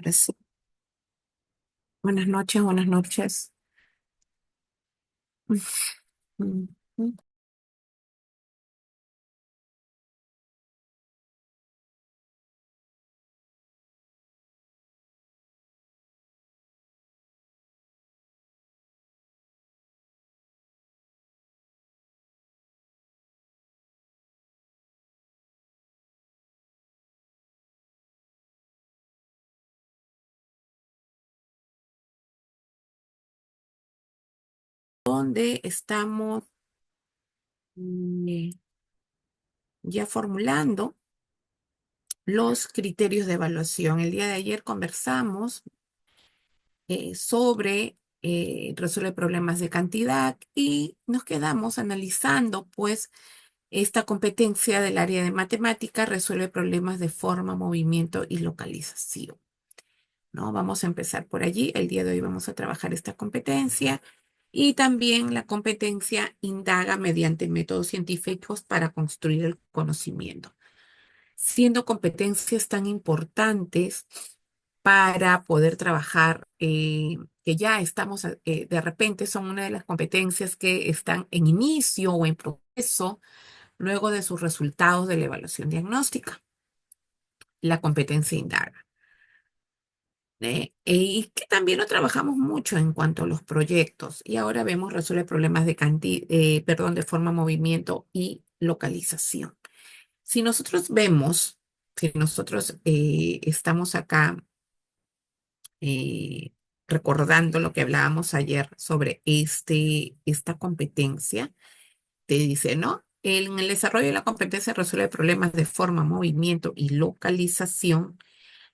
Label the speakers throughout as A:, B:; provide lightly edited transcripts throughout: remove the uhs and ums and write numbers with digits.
A: Ahora sí. Buenas noches, buenas noches. Mm, mm. Donde estamos mm, ya formulando los criterios de evaluación. El día de ayer conversamos sobre resolver problemas de cantidad y nos quedamos analizando, pues, esta competencia del área de matemática resuelve problemas de forma, movimiento y localización. ¿No? Vamos a empezar por allí. El día de hoy vamos a trabajar esta competencia y también la competencia indaga mediante métodos científicos para construir el conocimiento, siendo competencias tan importantes para poder trabajar, que ya estamos, de repente son una de las competencias que están en inicio o en proceso luego de sus resultados de la evaluación diagnóstica, la competencia indaga. Y que también lo trabajamos mucho en cuanto a los proyectos. Y ahora vemos resuelve problemas de perdón, de forma, movimiento y localización. Si nosotros vemos, si nosotros estamos acá eh, recordando lo que hablábamos ayer sobre esta competencia, te dice, ¿no? En el desarrollo de la competencia resuelve problemas de forma, movimiento y localización.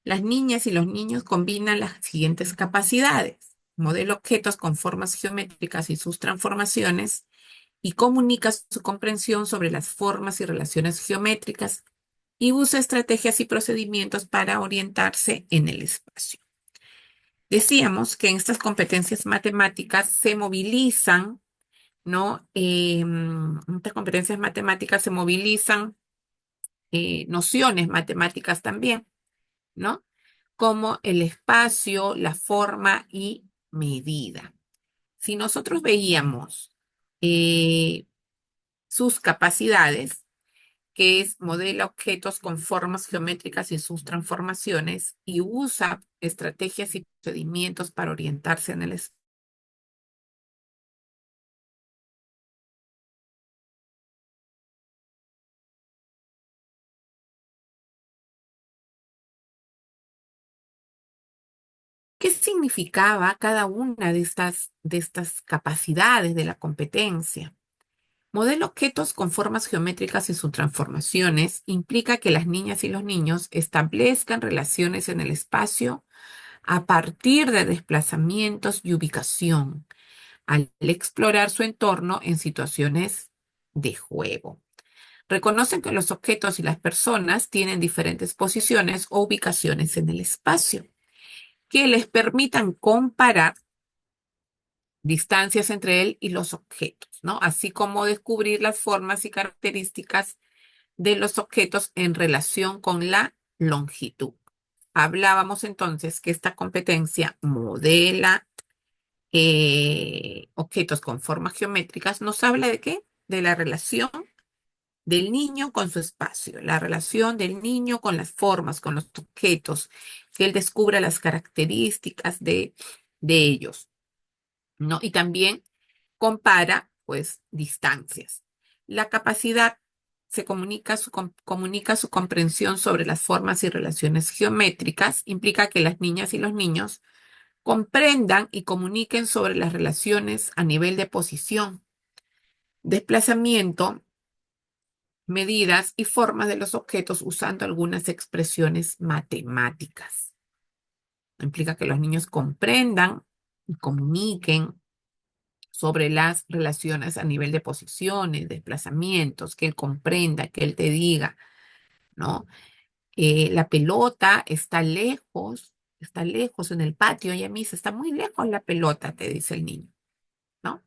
A: Las niñas y los niños combinan las siguientes capacidades: modela objetos con formas geométricas y sus transformaciones y comunica su comprensión sobre las formas y relaciones geométricas y usa estrategias y procedimientos para orientarse en el espacio. Decíamos que en estas competencias matemáticas se movilizan, ¿no? Estas competencias matemáticas se movilizan nociones matemáticas también, ¿no? Como el espacio, la forma y medida. Si nosotros veíamos eh, sus capacidades, que es modela objetos con formas geométricas y sus transformaciones y usa estrategias y procedimientos para orientarse en el espacio. ¿Qué significaba cada una de estas capacidades de la competencia? Modelo objetos con formas geométricas y sus transformaciones implica que las niñas y los niños establezcan relaciones en el espacio a partir de desplazamientos y ubicación, al explorar su entorno en situaciones de juego. Reconocen que los objetos y las personas tienen diferentes posiciones o ubicaciones en el espacio que les permitan comparar distancias entre él y los objetos, ¿no? Así como descubrir las formas y características de los objetos en relación con la longitud. Hablábamos entonces que esta competencia modela objetos con formas geométricas. ¿Nos habla de qué? De la relación del niño con su espacio, la relación del niño con las formas, con los objetos, que él descubra las características de ellos, ¿no? Y también compara, pues, distancias. La capacidad comunica su comprensión sobre las formas y relaciones geométricas, implica que las niñas y los niños comprendan y comuniquen sobre las relaciones a nivel de posición, desplazamiento, medidas y formas de los objetos usando algunas expresiones matemáticas. Implica que los niños comprendan y comuniquen sobre las relaciones a nivel de posiciones, desplazamientos, que él comprenda, que él te diga, ¿no? La pelota está lejos en el patio, ella me dice, está muy lejos la pelota, te dice el niño, ¿no?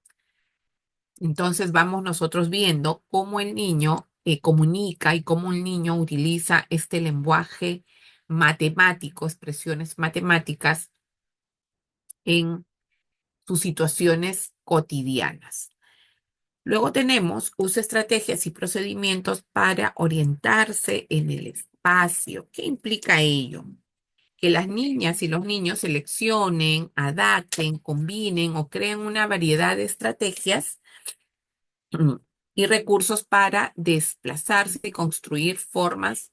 A: Entonces vamos nosotros viendo cómo el niño comunica y cómo el niño utiliza este lenguaje matemático, expresiones matemáticas en sus situaciones cotidianas. Luego tenemos usa estrategias y procedimientos para orientarse en el espacio. ¿Qué implica ello? Que las niñas y los niños seleccionen, adapten, combinen o creen una variedad de estrategias mm, y recursos para desplazarse y construir formas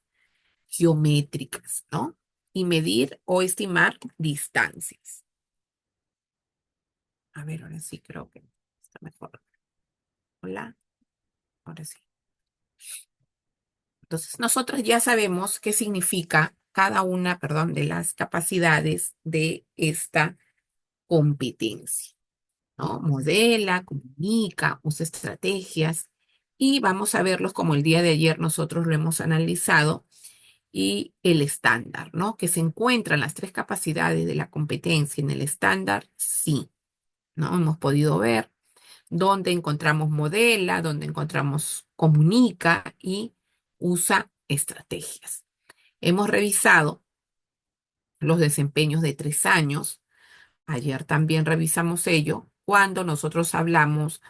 A: geométricas, ¿no? Y medir o estimar distancias. A ver, ahora sí creo que está mejor. Hola, ahora sí. Entonces, nosotros ya sabemos qué significa cada una, perdón, de las capacidades de esta competencia, ¿no? Modela, comunica, usa estrategias y vamos a verlos como el día de ayer nosotros lo hemos analizado y el estándar, ¿no? Que se encuentran las tres capacidades de la competencia en el estándar, sí, ¿no? Hemos podido ver dónde encontramos modela, dónde encontramos comunica y usa estrategias. Hemos revisado los desempeños de 3 años. Ayer también revisamos ello cuando nosotros hablamos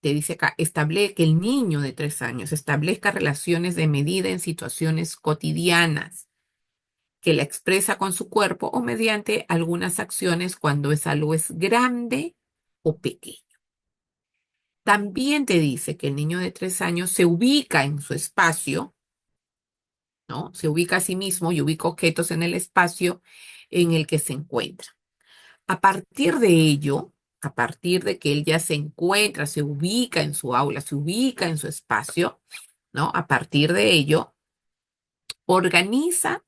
A: te dice acá, que el niño de 3 años establezca relaciones de medida en situaciones cotidianas, que la expresa con su cuerpo o mediante algunas acciones cuando es algo es grande o pequeño. También te dice que el niño de 3 años se ubica en su espacio, ¿no? Se ubica a sí mismo y ubica objetos en el espacio en el que se encuentra. A partir de ello, a partir de que él ya se encuentra, se ubica en su aula, se ubica en su espacio, ¿no? A partir de ello, organiza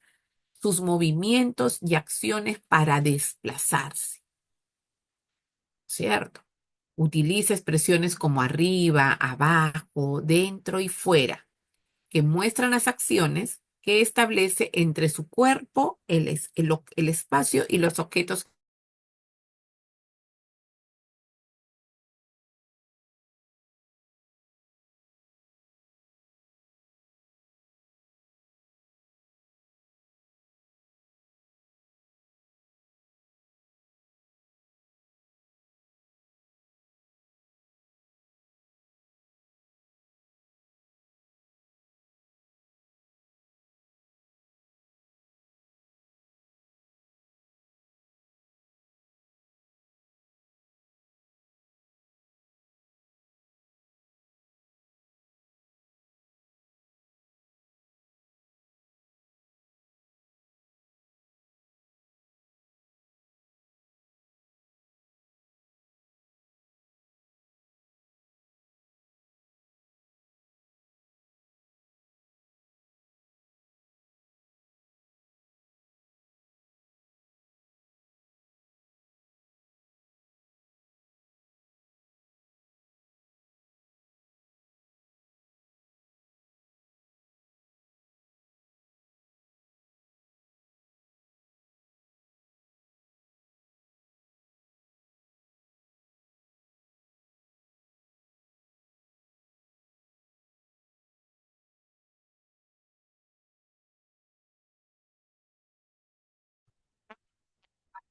A: sus movimientos y acciones para desplazarse, ¿cierto? Utiliza expresiones como arriba, abajo, dentro y fuera, que muestran las acciones que establece entre su cuerpo, el espacio y los objetos.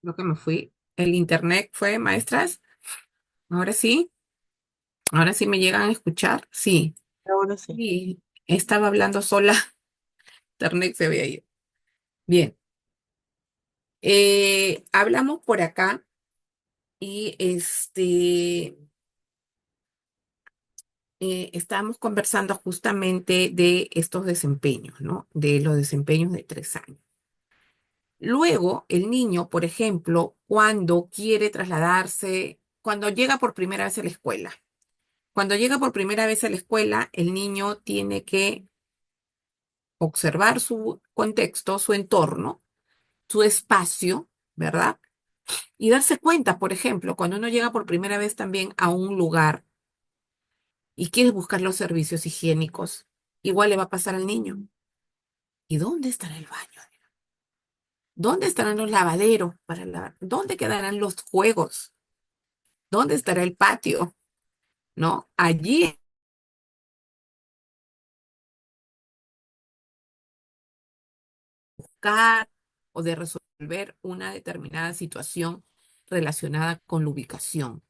A: Lo que me fui. El internet fue, maestras. Ahora sí, ahora sí me llegan a escuchar. Sí,
B: Ahora sí.
A: sí, estaba hablando sola. Internet se había ido. Bien, hablamos por acá y estábamos conversando justamente de estos desempeños, ¿no? De los desempeños de 3 años. Luego, el niño, por ejemplo, cuando quiere trasladarse, cuando llega por primera vez a la escuela. Cuando llega por primera vez a la escuela, el niño tiene que observar su contexto, su entorno, su espacio, ¿verdad? Y darse cuenta, por ejemplo, cuando uno llega por primera vez también a un lugar y quiere buscar los servicios higiénicos, igual le va a pasar al niño. ¿Y dónde estará el baño? ¿Dónde estarán los lavaderos para lavar? ¿Dónde quedarán los juegos? ¿Dónde estará el patio? ¿No? Allí ubicar o de resolver una determinada situación relacionada con la ubicación.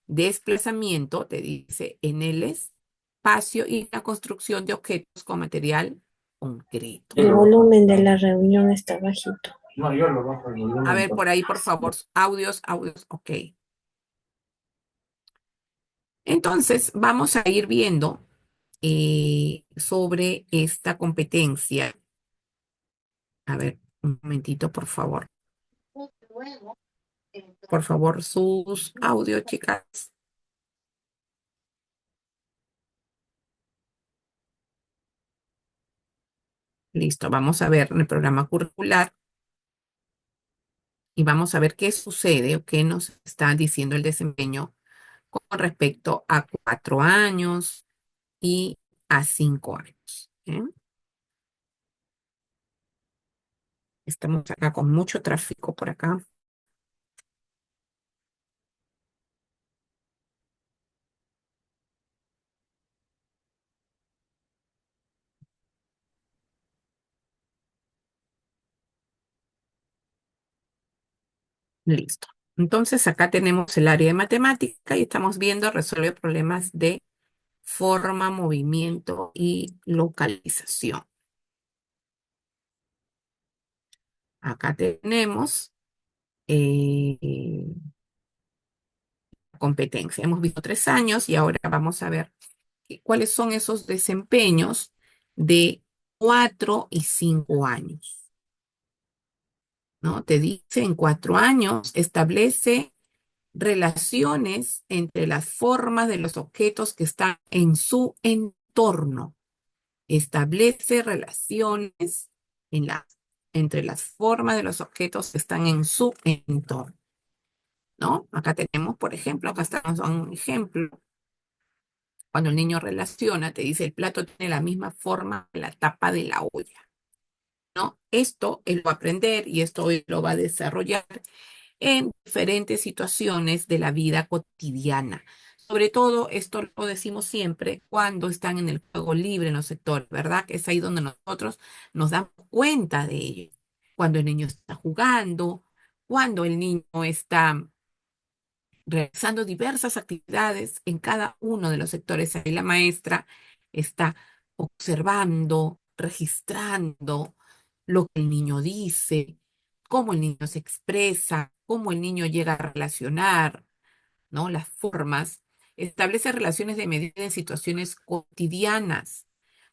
A: Desplazamiento, te dice, en el espacio y la construcción de objetos con material concreto.
B: El volumen de la reunión está bajito. No, yo lo bajo el
A: A
B: volumen.
A: ver, por ahí, por favor, audios, ok. Entonces, vamos a ir viendo sobre esta competencia. A ver, un momentito, por favor. Por favor, sus audios, chicas. Listo, vamos a ver el programa curricular y vamos a ver qué sucede o qué nos está diciendo el desempeño con respecto a 4 años y a 5 años. Estamos acá con mucho tráfico por acá. Listo. Entonces acá tenemos el área de matemática y estamos viendo resuelve problemas de forma, movimiento y localización. Acá tenemos competencia. Hemos visto 3 años y ahora vamos a ver cuáles son esos desempeños de 4 y 5 años, ¿no? Te dice en 4 años establece relaciones entre las formas de los objetos que están en su entorno. Establece relaciones en entre las formas de los objetos que están en su entorno, ¿no? Acá tenemos, por ejemplo, acá estamos en un ejemplo. Cuando el niño relaciona, te dice el plato tiene la misma forma que la tapa de la olla, ¿no? Esto él va a aprender y esto él lo va a desarrollar en diferentes situaciones de la vida cotidiana. Sobre todo, esto lo decimos siempre cuando están en el juego libre en los sectores, ¿verdad? Que es ahí donde nosotros nos damos cuenta de ello. Cuando el niño está jugando, cuando el niño está realizando diversas actividades en cada uno de los sectores. Ahí la maestra está observando, registrando lo que el niño dice, cómo el niño se expresa, cómo el niño llega a relacionar, ¿no? Las formas. Establece relaciones de medida en situaciones cotidianas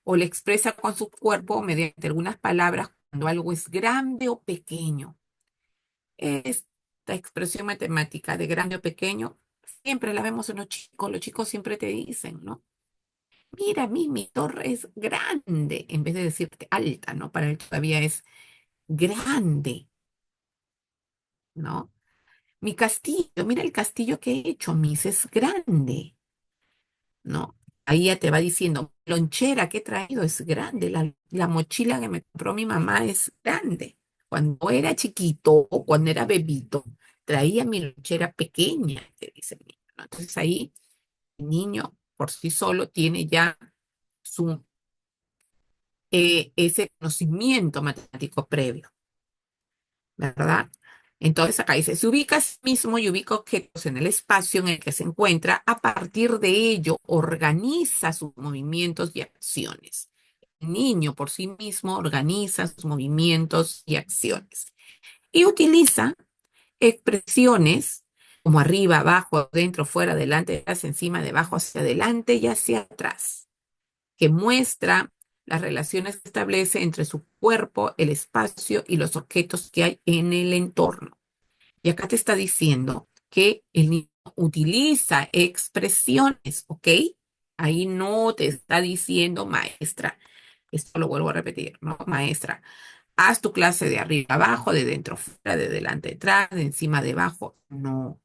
A: o le expresa con su cuerpo mediante algunas palabras cuando algo es grande o pequeño. Esta expresión matemática de grande o pequeño, siempre la vemos en los chicos siempre te dicen, ¿no? Mira, mi torre es grande, en vez de decirte alta, ¿no? Para él todavía es grande, ¿no? Mi castillo, mira el castillo que he hecho, Miss, es grande, ¿no? Ahí ya te va diciendo, lonchera que he traído es grande, la mochila que me compró mi mamá es grande. Cuando era chiquito o cuando era bebito, traía mi lonchera pequeña, te dice el niño, ¿no? Entonces ahí el niño por sí solo tiene ya su, ese conocimiento matemático previo, ¿verdad? Entonces acá dice, se ubica a sí mismo y ubica objetos en el espacio en el que se encuentra, a partir de ello organiza sus movimientos y acciones. El niño por sí mismo organiza sus movimientos y acciones y utiliza expresiones como arriba, abajo, dentro, fuera, adelante, hacia encima, debajo, hacia adelante y hacia atrás, que muestra las relaciones que establece entre su cuerpo, el espacio y los objetos que hay en el entorno. Y acá te está diciendo que el niño utiliza expresiones, ¿ok? Ahí no te está diciendo maestra. Esto lo vuelvo a repetir, ¿no? Maestra, haz tu clase de arriba abajo, de dentro fuera, de delante atrás, de encima debajo. No.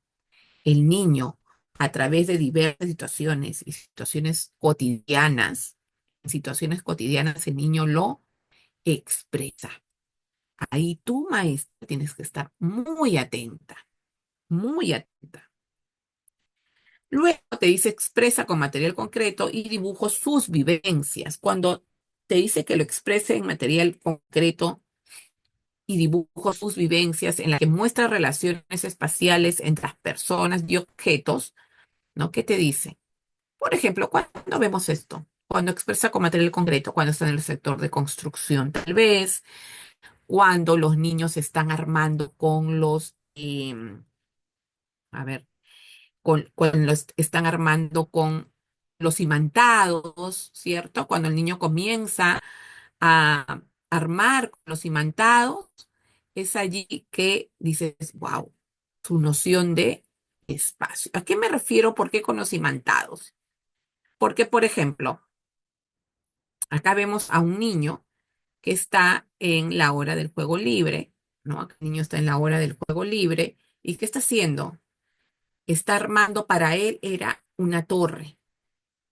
A: El niño, a través de diversas situaciones y situaciones cotidianas, el niño lo expresa. Ahí tú, maestra, tienes que estar muy atenta, muy atenta. Luego te dice expresa con material concreto y dibujo sus vivencias. Cuando te dice que lo exprese en material concreto, y dibujo sus vivencias en la que muestra relaciones espaciales entre las personas y objetos, ¿no? ¿Qué te dice? Por ejemplo, cuando vemos esto, cuando expresa con material concreto, cuando está en el sector de construcción, tal vez, cuando los niños están armando con a ver, con los, están armando con los imantados, ¿cierto? Cuando el niño comienza a armar con los imantados, es allí que dices, wow, su noción de espacio. ¿A qué me refiero? ¿Por qué con los imantados? Porque, por ejemplo, acá vemos a un niño que está en la hora del juego libre, ¿no? El niño está en la hora del juego libre. ¿Y qué está haciendo? Está armando, para él era una torre.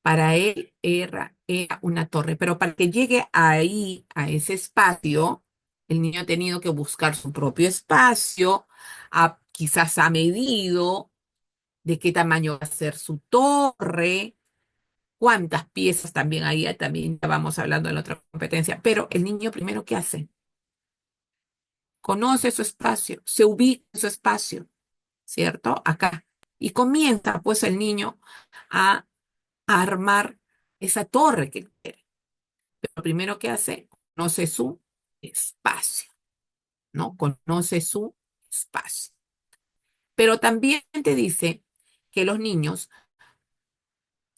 A: Para él era una torre, pero para que llegue ahí, a ese espacio, el niño ha tenido que buscar su propio espacio, quizás ha medido de qué tamaño va a ser su torre, cuántas piezas también ahí, también ya vamos hablando en la otra competencia, pero el niño primero, ¿qué hace? Conoce su espacio, se ubica en su espacio, ¿cierto? Acá. Y comienza pues el niño a armar esa torre que quiere. Lo primero que hace, conoce su espacio, ¿no? Conoce su espacio. Pero también te dice que los niños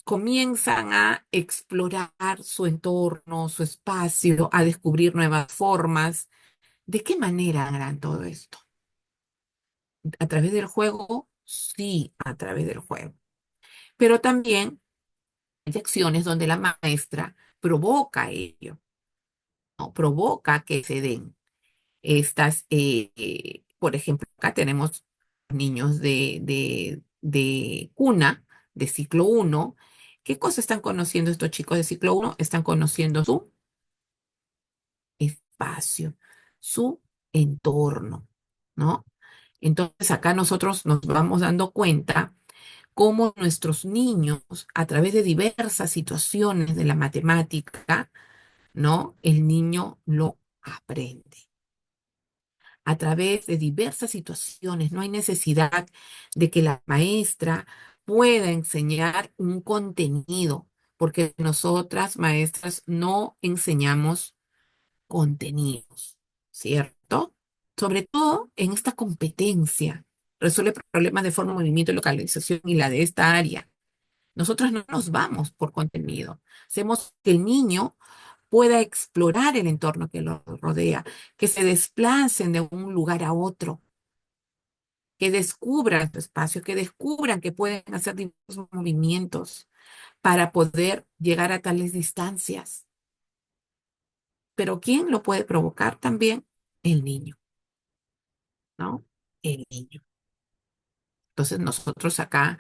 A: comienzan a explorar su entorno, su espacio, a descubrir nuevas formas. ¿De qué manera harán todo esto? ¿A través del juego? Sí, a través del juego. Pero también hay acciones donde la maestra provoca ello, ¿no? Provoca que se den. Estas, por ejemplo, acá tenemos niños de cuna, de ciclo uno. ¿Qué cosa están conociendo estos chicos de ciclo uno? Están conociendo su espacio, su entorno, ¿no? Entonces acá nosotros nos vamos dando cuenta cómo nuestros niños, a través de diversas situaciones de la matemática, ¿no? El niño lo aprende a través de diversas situaciones. No hay necesidad de que la maestra pueda enseñar un contenido, porque nosotras, maestras, no enseñamos contenidos, ¿cierto? Sobre todo en esta competencia. Resuelve problemas de forma, movimiento, localización y la de esta área. Nosotros no nos vamos por contenido. Hacemos que el niño pueda explorar el entorno que lo rodea, que se desplacen de un lugar a otro, que descubran su espacio, que descubran que pueden hacer diversos movimientos para poder llegar a tales distancias. Pero ¿quién lo puede provocar también? El niño, ¿no? El niño. Entonces nosotros acá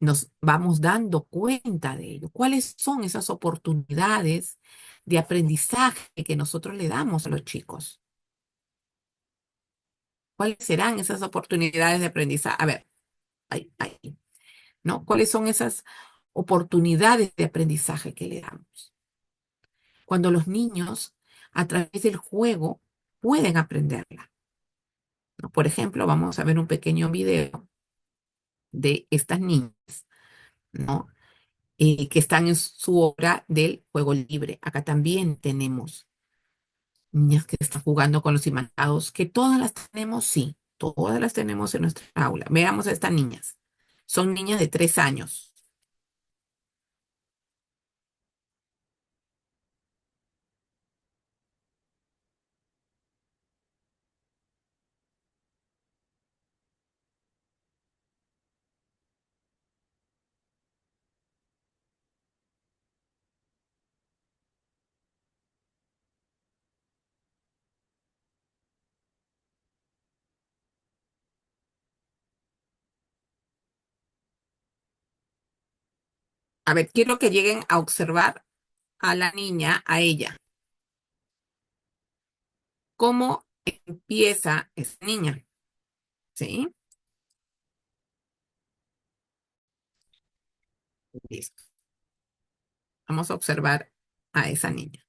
A: nos vamos dando cuenta de ello. ¿Cuáles son esas oportunidades de aprendizaje que nosotros le damos a los chicos? ¿Cuáles serán esas oportunidades de aprendizaje? A ver, ¿no? ¿Cuáles son esas oportunidades de aprendizaje que le damos? Cuando los niños, a través del juego, pueden aprenderla, ¿no? Por ejemplo, vamos a ver un pequeño video de estas niñas, ¿no? Que están en su obra del juego libre. Acá también tenemos niñas que están jugando con los imantados, que todas las tenemos, sí, todas las tenemos en nuestra aula. Veamos a estas niñas. Son niñas de 3 años. A ver, quiero que lleguen a observar a la niña, a ella, cómo empieza esa niña, ¿sí? Listo. Vamos a observar a esa niña.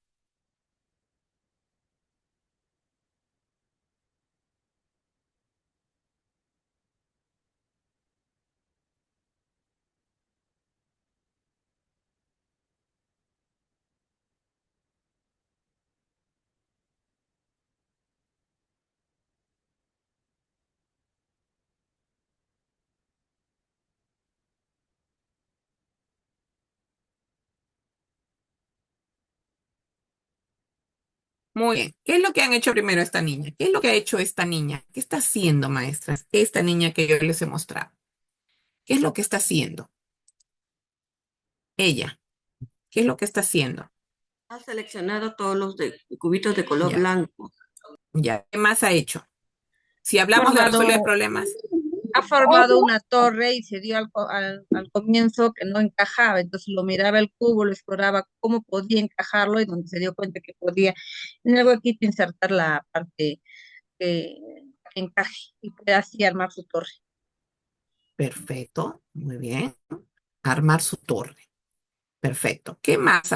A: Muy bien. ¿Qué es lo que han hecho primero esta niña? ¿Qué es lo que ha hecho esta niña? ¿Qué está haciendo, maestras? Esta niña que yo les he mostrado. ¿Qué es lo que está haciendo? Ella. ¿Qué es lo que está haciendo?
C: Ha seleccionado todos los cubitos de color
A: Ya,
C: blanco.
A: ya. ¿Qué más ha hecho? Si hablamos de resolver
D: Formado,
A: problemas,
D: ha formado una torre y se dio al comienzo que no encajaba, entonces lo miraba el cubo, lo exploraba cómo podía encajarlo y donde se dio cuenta que podía. En algo aquí insertar la parte que, que encaje y puede así armar su torre.
A: perfecto, muy bien. Armar su torre. Perfecto. ¿Qué más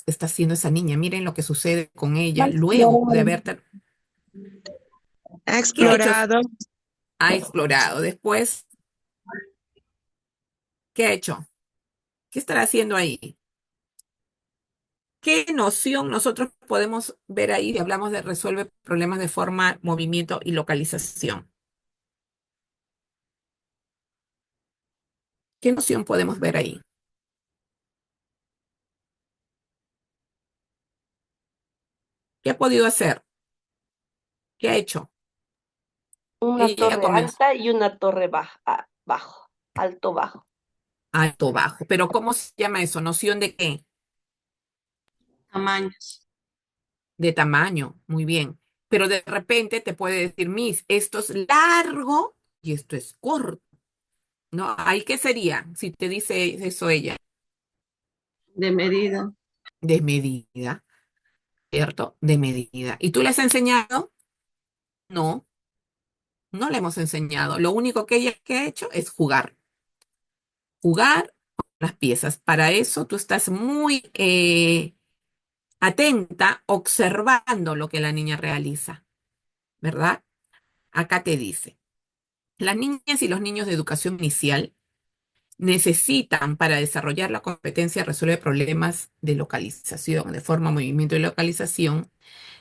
A: está haciendo esa niña? Miren lo que sucede con ella luego de haber...
E: Ha
A: ¿Qué ha hecho?
E: explorado,
A: Ha explorado. Después, ¿qué ha hecho? ¿Qué estará haciendo ahí? ¿Qué noción nosotros podemos ver ahí si hablamos de resuelve problemas de forma, movimiento y localización? ¿Qué noción podemos ver ahí? ¿Qué ha podido hacer? ¿Qué ha hecho?
C: Una
A: Ella ya
C: torre
A: comenzó
C: alta y una torre baja, bajo, alto bajo.
A: alto, bajo. Pero ¿cómo se llama eso? ¿Noción de qué?
C: Tamaños.
A: De tamaño. Muy bien. Pero de repente te puede decir, Miss, esto es largo y esto es corto. ¿No? ¿Ahí qué sería si te dice eso ella?
C: De medida.
A: De medida, ¿cierto? De medida. ¿Y tú le has enseñado? No, no le hemos enseñado. Lo único que ella que ha hecho es jugar. Jugar con las piezas. Para eso tú estás muy atenta, observando lo que la niña realiza, ¿verdad? Acá te dice, las niñas y los niños de educación inicial necesitan para desarrollar la competencia de resolver problemas de localización, de forma, movimiento y localización,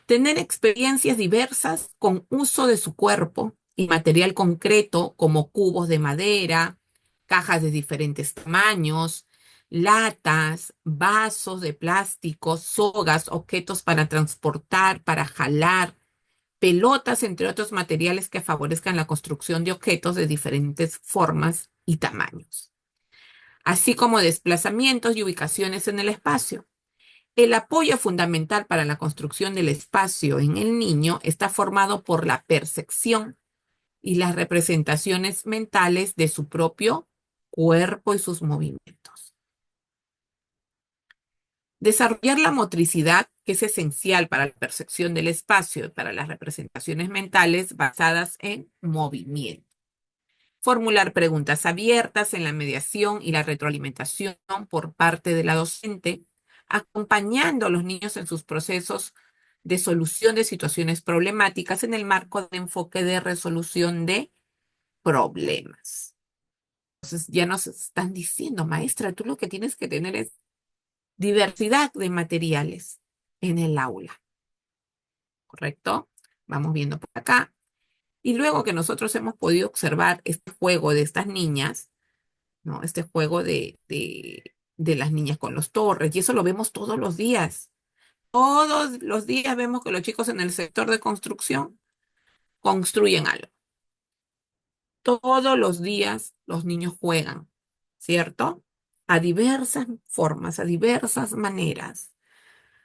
A: tener experiencias diversas con uso de su cuerpo y material concreto como cubos de madera, cajas de diferentes tamaños, latas, vasos de plástico, sogas, objetos para transportar, para jalar, pelotas, entre otros materiales que favorezcan la construcción de objetos de diferentes formas y tamaños, así como desplazamientos y ubicaciones en el espacio. El apoyo fundamental para la construcción del espacio en el niño está formado por la percepción y las representaciones mentales de su propio cuerpo y sus movimientos. Desarrollar la motricidad, que es esencial para la percepción del espacio y para las representaciones mentales basadas en movimiento. Formular preguntas abiertas en la mediación y la retroalimentación por parte de la docente, acompañando a los niños en sus procesos de solución de situaciones problemáticas en el marco de enfoque de resolución de problemas. Entonces ya nos están diciendo, maestra, tú lo que tienes que tener es diversidad de materiales en el aula, ¿correcto? Vamos viendo por acá. Y luego que nosotros hemos podido observar este juego de estas niñas, ¿no? Este juego de las niñas con los torres, y eso lo vemos todos los días. Todos los días vemos que los chicos en el sector de construcción construyen algo. Todos los días los niños juegan, ¿cierto? A diversas formas, a diversas maneras.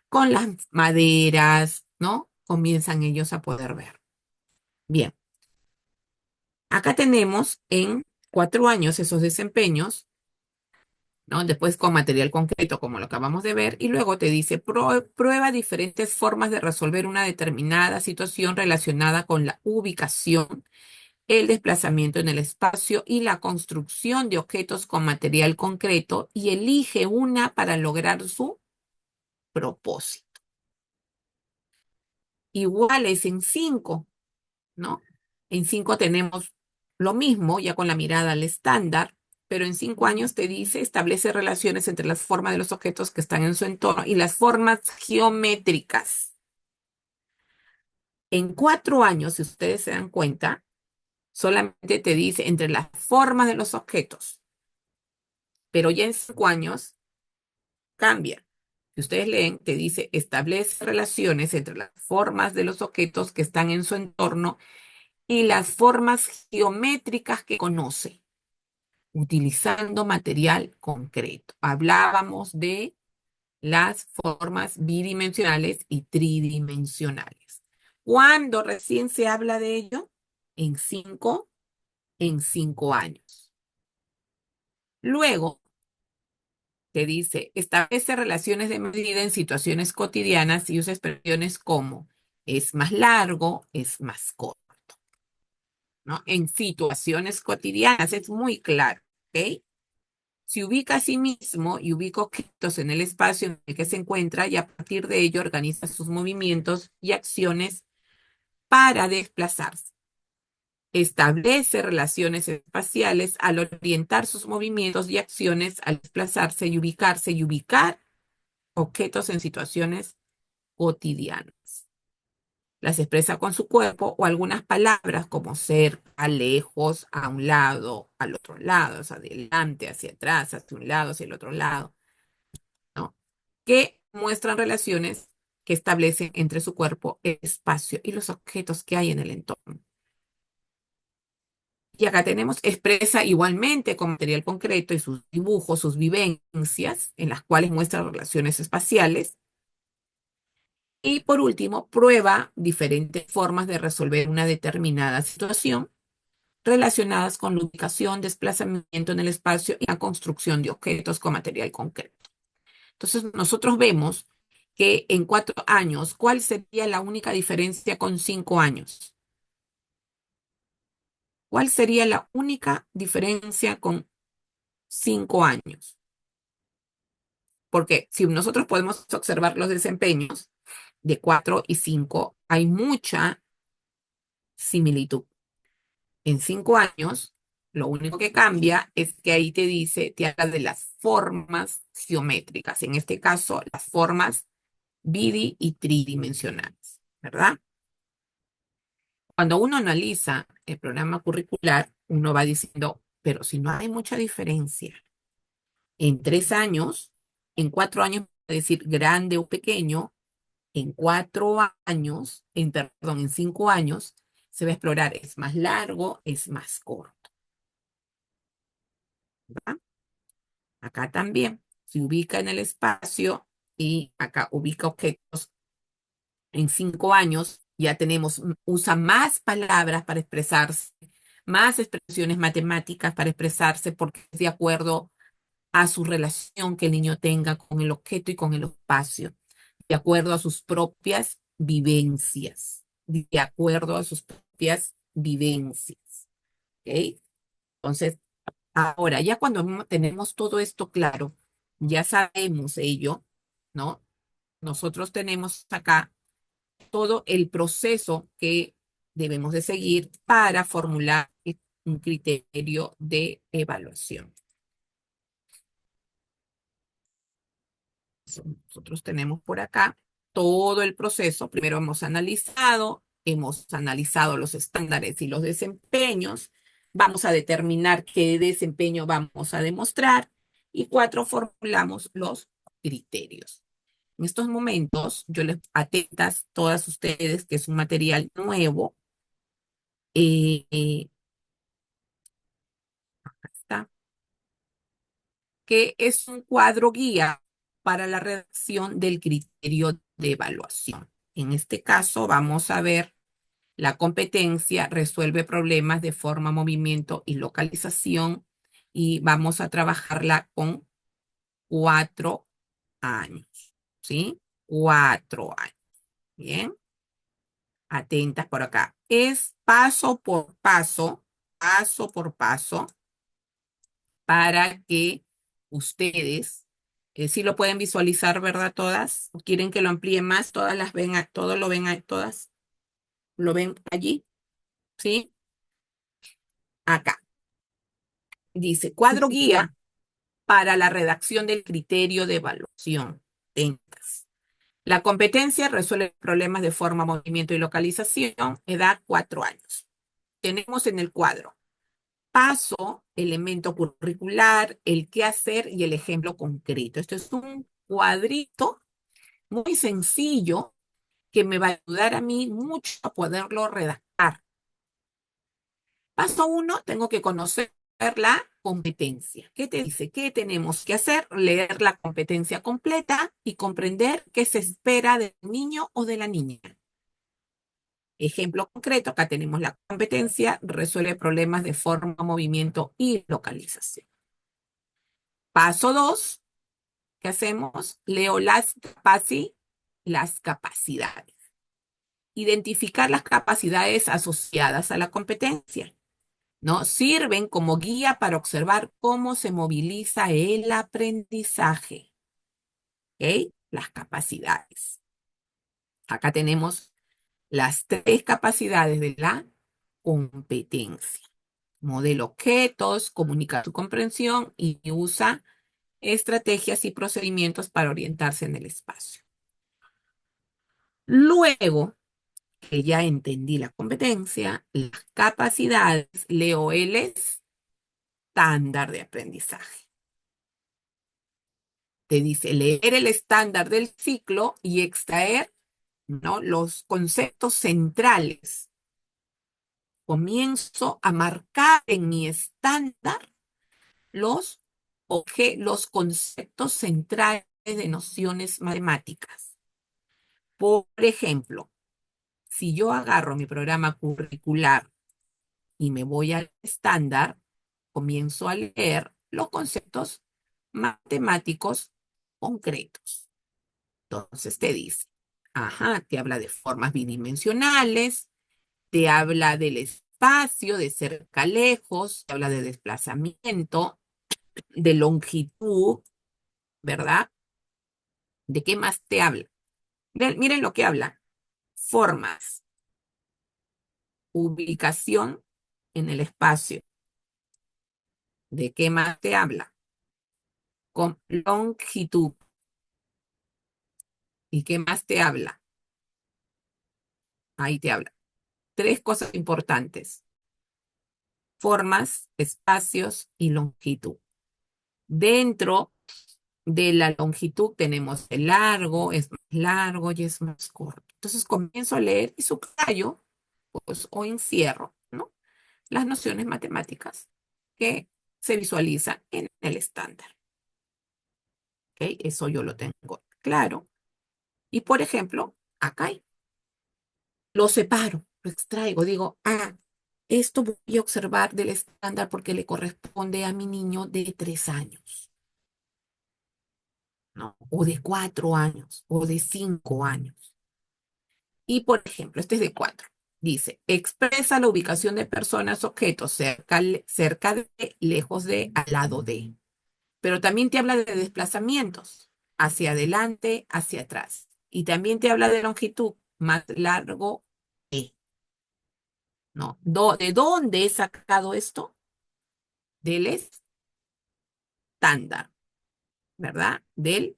A: Con las maderas, ¿no? Comienzan ellos a poder ver. Bien, acá tenemos en 4 años esos desempeños, ¿no? Después con material concreto, como lo acabamos de ver, y luego te dice, prueba diferentes formas de resolver una determinada situación relacionada con la ubicación, el desplazamiento en el espacio y la construcción de objetos con material concreto y elige una para lograr su propósito. Iguales en 5, ¿no? En 5 tenemos lo mismo, ya con la mirada al estándar, pero en 5 años te dice, establece relaciones entre las formas de los objetos que están en su entorno y las formas geométricas. En 4 años, si ustedes se dan cuenta, solamente te dice entre las formas de los objetos, pero ya en 5 años cambia. Si ustedes leen, te dice, establece relaciones entre las formas de los objetos que están en su entorno y las formas geométricas que conoce, utilizando material concreto. Hablábamos de las formas bidimensionales y tridimensionales. ¿Cuándo recién se habla de ello? En 5 años. Luego te dice, establece relaciones de medida en situaciones cotidianas y usa expresiones como es más largo, es más corto, ¿no? En situaciones cotidianas es muy claro, ¿ok? Se ubica a sí mismo y ubica objetos en el espacio en el que se encuentra y a partir de ello organiza sus movimientos y acciones para desplazarse. Establece relaciones espaciales al orientar sus movimientos y acciones al desplazarse y ubicarse y ubicar objetos en situaciones cotidianas. Las expresa con su cuerpo o algunas palabras como cerca, lejos, a un lado, al otro lado, hacia adelante, hacia atrás, hacia un lado, hacia el otro lado, ¿no? Que muestran relaciones que establecen entre su cuerpo, el espacio y los objetos que hay en el entorno. Y acá tenemos, expresa igualmente con material concreto y sus dibujos, sus vivencias, en las cuales muestra relaciones espaciales. Y por último, prueba diferentes formas de resolver una determinada situación relacionadas con la ubicación, desplazamiento en el espacio y la construcción de objetos con material concreto. Entonces, nosotros vemos que en 4 años, ¿cuál sería la única diferencia con 5 años? ¿Cuál sería la única diferencia con 5 años? Porque si nosotros podemos observar los desempeños de 4 y 5, hay mucha similitud. En 5 años, lo único que cambia es que ahí te dice, te habla de las formas geométricas, en este caso, las formas y tridimensionales, ¿verdad? Cuando uno analiza el programa curricular, uno va diciendo, pero si no hay mucha diferencia, en 3 años, en 4 años, decir grande o pequeño, en 4 años, perdón, en 5 años, se va a explorar, es más largo, es más corto, ¿verdad? Acá también se ubica en el espacio y acá ubica objetos. En 5 años ya tenemos, usa más palabras para expresarse, más expresiones matemáticas para expresarse porque es de acuerdo a su relación que el niño tenga con el objeto y con el espacio, de acuerdo a sus propias vivencias, de acuerdo a sus propias vivencias. ¿Ok? Entonces, ahora, ya cuando tenemos todo esto claro, ya sabemos ello, ¿no? Nosotros tenemos acá todo el proceso que debemos de seguir para formular un criterio de evaluación. Nosotros tenemos por acá todo el proceso. Primero hemos analizado los estándares y los desempeños. Vamos a determinar qué desempeño vamos a demostrar. Y 4, formulamos los criterios. En estos momentos, yo les atentas todas ustedes que es un material nuevo. Eh, eh, Acá está, que es un cuadro guía para la redacción del criterio de evaluación. En este caso, vamos a ver la competencia, resuelve problemas de forma, movimiento y localización y vamos a trabajarla con 4 años, ¿sí? 4 años. Bien, atentas por acá. Es paso por paso, para que ustedes, si lo pueden visualizar, ¿verdad? Todas, ¿o quieren que lo amplíe más? Todas las ven, todo lo ven, todas lo ven allí, ¿sí? Acá. Dice, cuadro guía para la redacción del criterio de evaluación. Atentas. La competencia resuelve problemas de forma, movimiento y localización, edad 4 años. Tenemos en el cuadro paso, elemento curricular, el qué hacer y el ejemplo concreto. Esto es un cuadrito muy sencillo que me va a ayudar a mí mucho a poderlo redactar. Paso 1, tengo que conocer la competencia. ¿Qué te dice? ¿Qué tenemos que hacer? Leer la competencia completa y comprender qué se espera del niño o de la niña. Ejemplo concreto, acá tenemos la competencia, resuelve problemas de forma, movimiento y localización. Paso 2, ¿qué hacemos? Leo las capacidades. Identificar las capacidades asociadas a la competencia, ¿no? Sirven como guía para observar cómo se moviliza el aprendizaje, ¿ok? Las capacidades. Acá tenemos las 3 capacidades de la competencia. Modela objetos, comunica su comprensión y usa estrategias y procedimientos para orientarse en el espacio. Luego que ya entendí la competencia, las capacidades, leo el estándar de aprendizaje. Te dice leer el estándar del ciclo y extraer, ¿no?, los conceptos centrales. Comienzo a marcar en mi estándar los conceptos centrales de nociones matemáticas. Por ejemplo, si yo agarro mi programa curricular y me voy al estándar, comienzo a leer los conceptos matemáticos concretos. Entonces te dice, ajá, te habla de formas bidimensionales, te habla del espacio, de cerca a lejos, te habla de desplazamiento, de longitud, ¿verdad? ¿De qué más te habla? Miren lo que habla. Formas, ubicación en el espacio. ¿De qué más te habla? Con longitud. ¿Y qué más te habla? Ahí te habla. 3 cosas importantes. Formas, espacios y longitud. Dentro de la longitud tenemos el largo, es más largo y es más corto. Entonces comienzo a leer y subrayo, pues, o encierro, ¿no?, las nociones matemáticas que se visualizan en el estándar. ¿Ok? Eso yo lo tengo claro. Y por ejemplo, acá lo separo, lo extraigo, digo, esto voy a observar del estándar porque le corresponde a mi niño de 3 años, ¿no? O de 4 años, o de 5 años. Y por ejemplo, este es de 4. Dice, expresa la ubicación de personas, objetos, cerca de, lejos de, al lado de. Pero también te habla de desplazamientos, hacia adelante, hacia atrás. Y también te habla de longitud, más largo, ¿no? ¿De dónde he sacado esto? Del estándar, ¿verdad? Del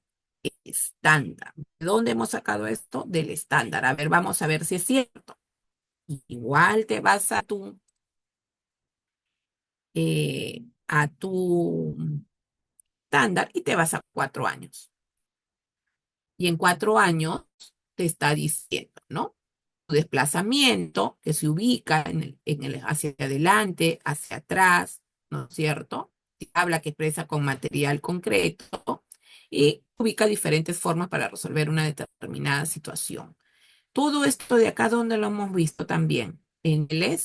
A: estándar. ¿De dónde hemos sacado esto? Del estándar. A ver, vamos a ver si es cierto. Igual te vas a tu estándar y te vas a 4 años. Y en 4 años te está diciendo, ¿no? Tu desplazamiento que se ubica hacia adelante, hacia atrás, ¿no es cierto? Habla que expresa con material concreto y ubica diferentes formas para resolver una determinada situación. Todo esto de acá, donde lo hemos visto también, en el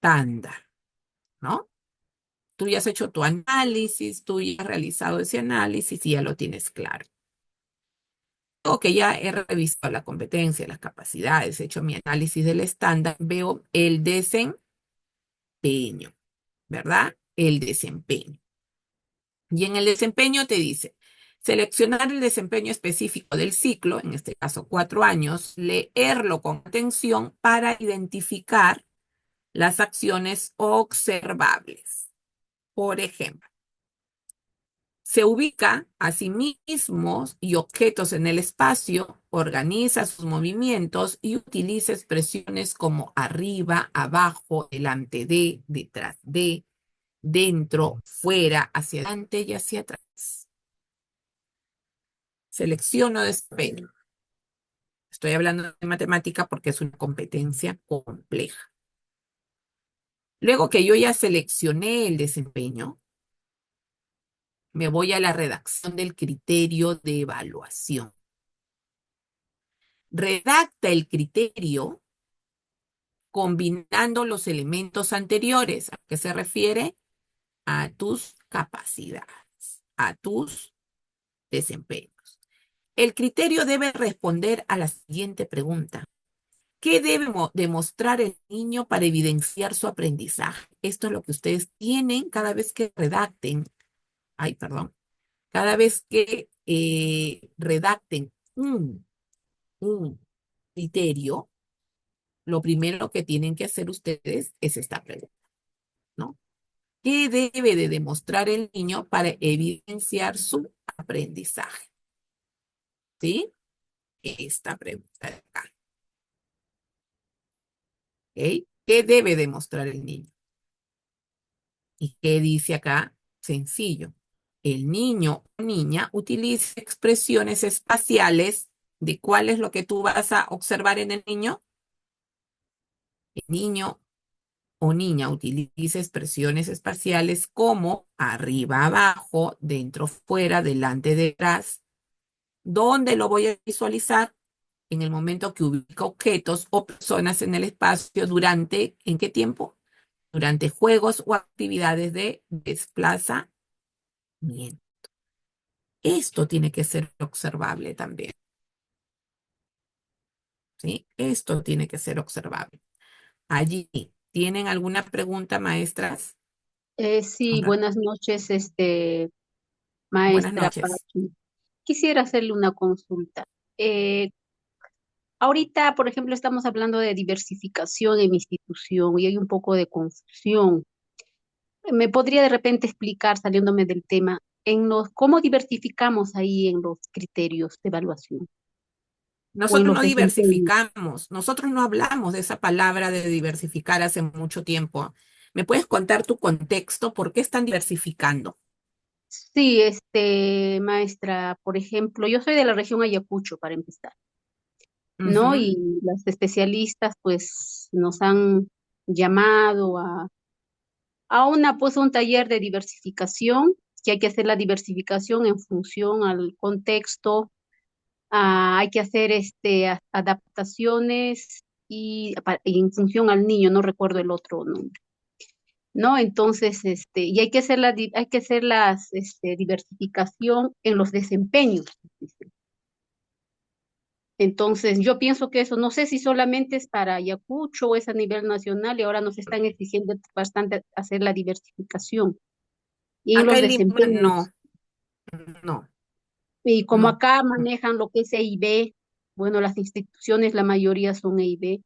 A: estándar, ¿no? Tú ya has hecho tu análisis, tú ya has realizado ese análisis y ya lo tienes claro. O que ya he revisado la competencia, las capacidades, he hecho mi análisis del estándar, veo el desempeño, ¿verdad? El desempeño. Y en el desempeño te dice, seleccionar el desempeño específico del ciclo, en este caso 4 años, leerlo con atención para identificar las acciones observables. Por ejemplo, se ubica a sí mismos y objetos en el espacio, organiza sus movimientos y utiliza expresiones como arriba, abajo, delante de, detrás de, dentro, fuera, hacia adelante y hacia atrás. Selecciono desempeño. Estoy hablando de matemática porque es una competencia compleja. Luego que yo ya seleccioné el desempeño, me voy a la redacción del criterio de evaluación. Redacta el criterio combinando los elementos anteriores. ¿A qué se refiere? A tus capacidades, a tus desempeños. El criterio debe responder a la siguiente pregunta. ¿Qué debe demostrar el niño para evidenciar su aprendizaje? Esto es lo que ustedes tienen cada vez que redacten. Ay, perdón. Cada vez que redacten un criterio, lo primero que tienen que hacer ustedes es esta pregunta, ¿no? ¿Qué debe de demostrar el niño para evidenciar su aprendizaje? ¿Sí? Esta pregunta de acá. ¿Ok? ¿Qué debe demostrar el niño? ¿Y qué dice acá? Sencillo. El niño o niña utiliza expresiones espaciales. ¿De cuál es lo que tú vas a observar en el niño? El niño o niña utiliza expresiones espaciales como arriba, abajo, dentro, fuera, delante, detrás. ¿Dónde lo voy a visualizar? En el momento que ubica objetos o personas en el espacio durante, ¿en qué tiempo? Durante juegos o actividades de desplazamiento. Esto tiene que ser observable también, ¿sí? Esto tiene que ser observable. Allí, ¿tienen alguna pregunta, maestras?
E: Sí,
A: Hola.
E: buenas noches,
A: Buenas
E: maestra
A: noches.
E: Paqui. Quisiera hacerle una consulta. Eh, Ahorita, por ejemplo, estamos hablando de diversificación en mi institución y hay un poco de confusión. ¿Me podría de repente explicar, saliéndome del tema, cómo diversificamos ahí en los criterios de evaluación o en
A: Nosotros
E: los
A: no
E: desempeños?
A: diversificamos, nosotros no hablamos de esa palabra de diversificar hace mucho tiempo. ¿Me puedes contar tu contexto? ¿Por qué están diversificando?
E: Sí, maestra, por ejemplo, yo soy de la región Ayacucho, para empezar. ¿No?
A: Ujú.
E: Y las especialistas pues nos han llamado pues un taller de diversificación, que hay que hacer la diversificación en función al contexto, hay que hacer adaptaciones y en función al niño, no recuerdo el otro nombre. ¿No? Entonces, y hay que hacer hay que hacer las diversificación en los desempeños. Entonces, yo pienso que eso, no sé si solamente es para Ayacucho o es a nivel nacional y ahora nos están exigiendo bastante hacer la diversificación y en
A: Acá
E: los
A: en Lima
E: desempeños.
A: no, no,
E: Y como
A: no.
E: acá manejan lo que es EIB, bueno, las instituciones, la mayoría son EIB,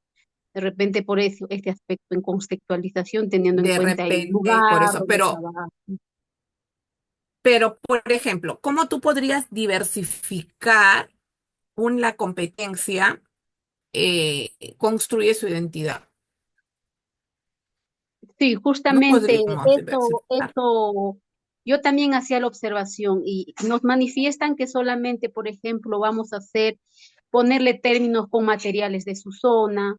E: de repente por eso, este aspecto en contextualización, teniendo en
A: De
E: cuenta el
A: repente, por
E: lugar
A: eso,
E: donde trabaja.
A: pero, por ejemplo, ¿cómo tú podrías diversificar la competencia construye su identidad?
E: Sí,
A: No
E: justamente
A: podríamos diversificar.
E: yo también hacía la observación y nos manifiestan que solamente, por ejemplo, vamos a ponerle términos con materiales de su zona,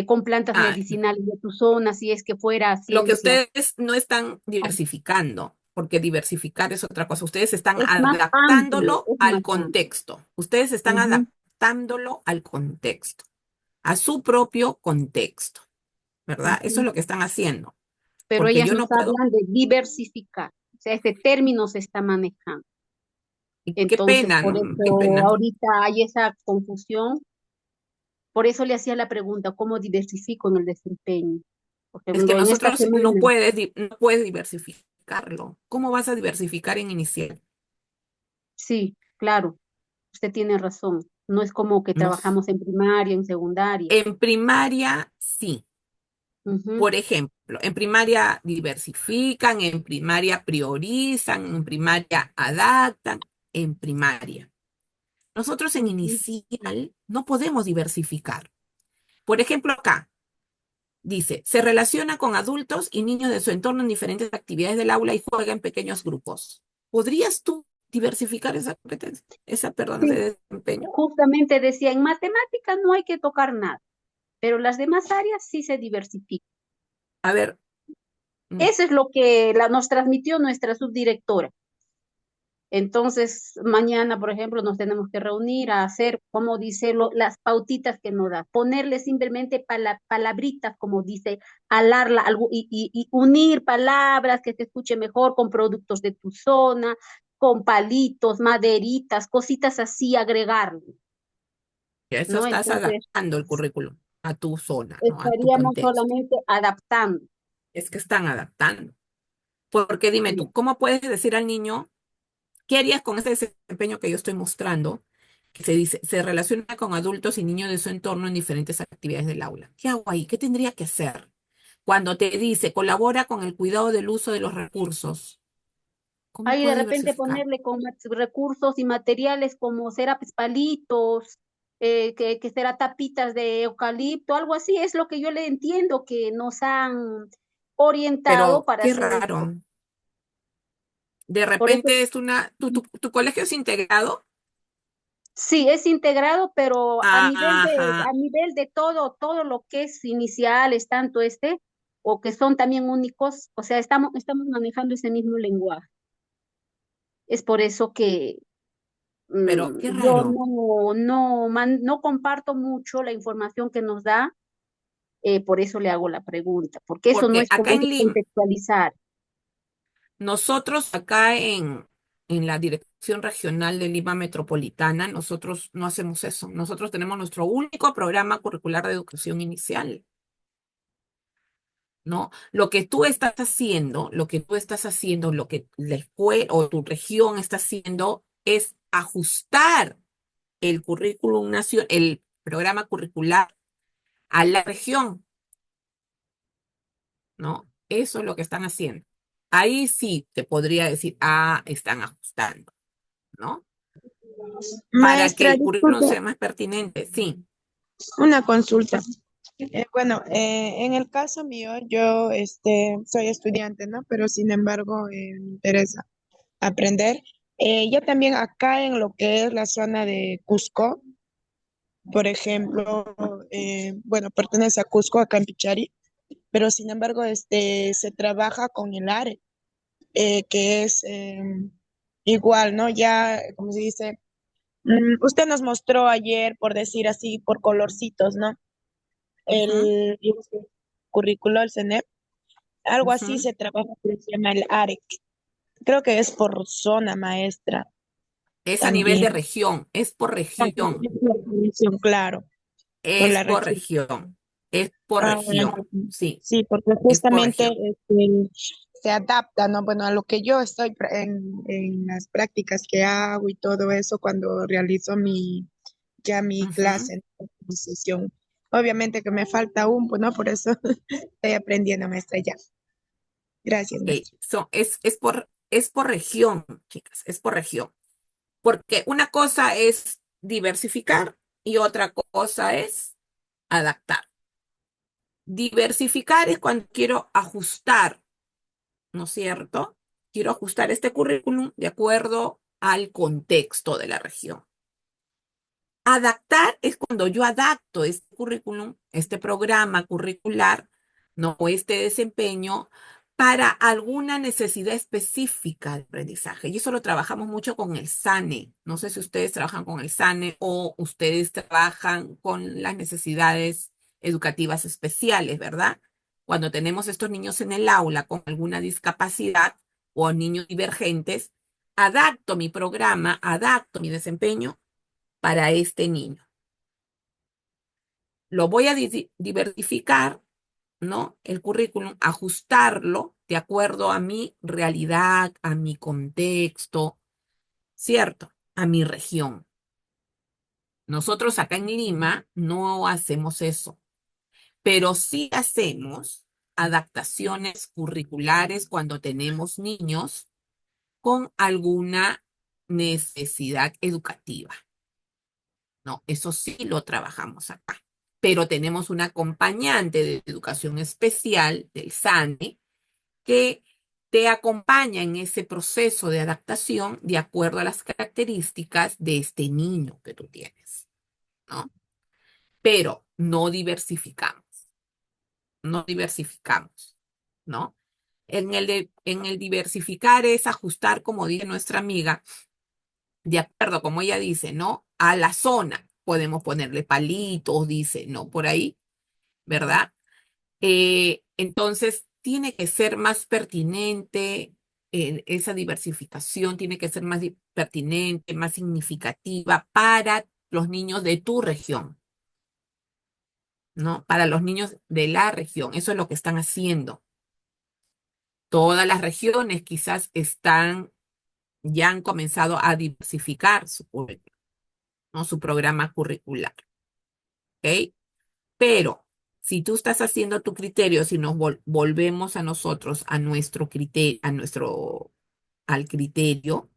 E: con plantas
A: Ah,
E: medicinales de tu zona, si es que fuera
A: lo que
E: ciencia.
A: ustedes no están diversificando, porque diversificar es otra cosa. Ustedes están
E: Es más amplio,
A: adaptándolo
E: es
A: al
E: más amplio.
A: contexto. Ustedes están
E: Ujú.
A: adaptándolo al contexto, a su propio contexto, ¿verdad? Eso es
E: Ujú.
A: lo que están haciendo.
E: Pero
A: Porque
E: ellas
A: yo
E: nos
A: no puedo,
E: hablan de diversificar, o sea, este término se está manejando.
A: y qué
E: Entonces,
A: pena,
E: por
A: ¿no? Qué
E: eso
A: pena.
E: ahorita hay esa confusión. Por eso le hacía la pregunta, ¿cómo diversifico en el desempeño? Por
A: Es que
E: ejemplo, en esta
A: nosotros no
E: semana,
A: puedes, no puedes diversificarlo. ¿Cómo vas a diversificar en inicial?
E: sí, claro, usted tiene razón. No es como que
A: Nos,
E: trabajamos en primaria, en secundaria.
A: en primaria, sí.
E: Ujú,
A: Por ejemplo, en primaria diversifican, en primaria priorizan, en primaria adaptan, en primaria. Nosotros en
E: ujú,
A: inicial no podemos diversificar. Por ejemplo, acá dice, se relaciona con adultos y niños de su entorno en diferentes actividades del aula y juega en pequeños grupos. ¿Podrías tú diversificar esa competencia, perdón,
E: Sí,
A: ese desempeño.
E: justamente decía, en matemáticas no hay que tocar nada, pero las demás áreas sí se diversifican.
A: A ver,
E: Eso es lo que nos transmitió nuestra subdirectora. Entonces, mañana, por ejemplo, nos tenemos que reunir a hacer, como dice, las pautitas que nos da, ponerle simplemente palabritas, como dice, alarla, algo, y unir palabras que se escuche mejor con productos de tu zona, con palitos, maderitas, cositas así, agregarle,
A: eso
E: ¿no?
A: estás
E: Entonces,
A: adaptando el currículum a tu zona, ¿no? A tu
E: estaríamos
A: contexto.
E: solamente adaptando.
A: Es que están adaptando. Porque dime
E: Sí.
A: tú, ¿cómo puedes decir al niño qué harías con ese desempeño que yo estoy mostrando? Que se dice, se relaciona con adultos y niños de su entorno en diferentes actividades del aula. ¿Qué hago ahí? ¿Qué tendría que hacer? Cuando te dice, colabora con el cuidado del uso de los recursos, ¿cómo
E: Ahí de
A: puedo
E: repente
A: diversificar?
E: ponerle con recursos y materiales como será pues, palitos, que será tapitas de eucalipto, algo así, es lo que yo le entiendo que nos han orientado
A: Pero
E: para
A: qué
E: hacer esto.
A: raro. De
E: Por eso
A: repente es una, tu colegio es integrado.
E: sí, es integrado, pero
A: Ajá,
E: a nivel de todo, todo lo que es iniciales, tanto o que son también únicos, o sea, estamos manejando ese mismo lenguaje. Es por eso que
A: pero qué
E: yo
A: raro.
E: no comparto mucho la información que nos da, por eso le hago la pregunta, porque eso no
A: Porque
E: es
A: acá
E: como
A: en Lima,
E: contextualizar.
A: nosotros acá en la Dirección Regional de Lima Metropolitana, nosotros no hacemos eso. Nosotros tenemos nuestro único programa curricular de educación inicial, ¿no? Lo que tú estás haciendo, lo que la escuela o tu región está haciendo es ajustar el currículum nacional, el programa curricular a la región, ¿no? Eso es lo que están haciendo. Ahí sí te podría decir, están ajustando, ¿no? Para que
B: Maestra,
A: el currículum
B: disculpe,
A: sea más pertinente, sí.
B: una consulta. Bueno, en el caso mío, yo soy estudiante, ¿no? Pero sin embargo, me interesa aprender. Yo también acá en lo que es la zona de Cusco, por ejemplo, bueno, pertenece a Cusco, acá en Pichari, pero sin embargo, se trabaja con el ARE, que es igual, ¿no? Ya, como se dice, usted nos mostró ayer, por decir así, por colorcitos, ¿no?
A: Ujú,
B: Digamos que currículo, el CENEP, algo así
A: ujú.
B: se trabaja, que se llama el AREC. Creo que es por zona maestra
A: Es a nivel de
B: también.
A: región, es por
B: Ah,
A: región,
B: es la comisión, claro, por
A: es
B: la
A: por
B: región.
A: región, es por
B: Ah,
A: región,
B: bueno,
A: sí,
B: sí, porque
A: es por
B: justamente
A: región.
B: se adapta, ¿no? Bueno, a lo que yo estoy en las prácticas que hago y todo eso cuando realizo ya mi
A: Ujú.
B: clase, mi sesión. Obviamente que me falta un, pues, ¿no? Por eso estoy aprendiendo, maestra, ya. Gracias,
A: Ok,
B: maestra.
A: es por región, chicas, es por región. Porque una cosa es diversificar y otra cosa es adaptar. Diversificar es cuando quiero ajustar, ¿no es cierto? Quiero ajustar este currículum de acuerdo al contexto de la región. Adaptar es cuando yo adapto este currículum, este programa curricular, no o este desempeño para alguna necesidad específica de aprendizaje. Y eso lo trabajamos mucho con el SANE. No sé si ustedes trabajan con el SANE o ustedes trabajan con las necesidades educativas especiales, ¿verdad? Cuando tenemos estos niños en el aula con alguna discapacidad o niños divergentes, adapto mi programa, adapto mi desempeño para este niño. Lo voy a diversificar, ¿no? El currículum, ajustarlo de acuerdo a mi realidad, a mi contexto, ¿cierto? A mi región. Nosotros acá en Lima no hacemos eso, pero sí hacemos adaptaciones curriculares cuando tenemos niños con alguna necesidad educativa. No, eso sí lo trabajamos acá. Pero tenemos un acompañante de educación especial del SANE que te acompaña en ese proceso de adaptación de acuerdo a las características de este niño que tú tienes, ¿no? Pero no diversificamos, ¿no? En el diversificar es ajustar, como dice nuestra amiga, de acuerdo, como ella dice, ¿no? A la zona. Podemos ponerle palitos, dice, ¿no? Por ahí, ¿verdad? Entonces, tiene que ser más pertinente, esa diversificación tiene que ser más pertinente, más significativa para los niños de tu región, ¿no? Para los niños de la región. Eso es lo que están haciendo. Todas las regiones quizás ya han comenzado a diversificar ¿no? Su programa curricular, ¿ok? Pero si tú estás haciendo tu criterio, si nos volvemos a nosotros, a nuestro criterio, al criterio,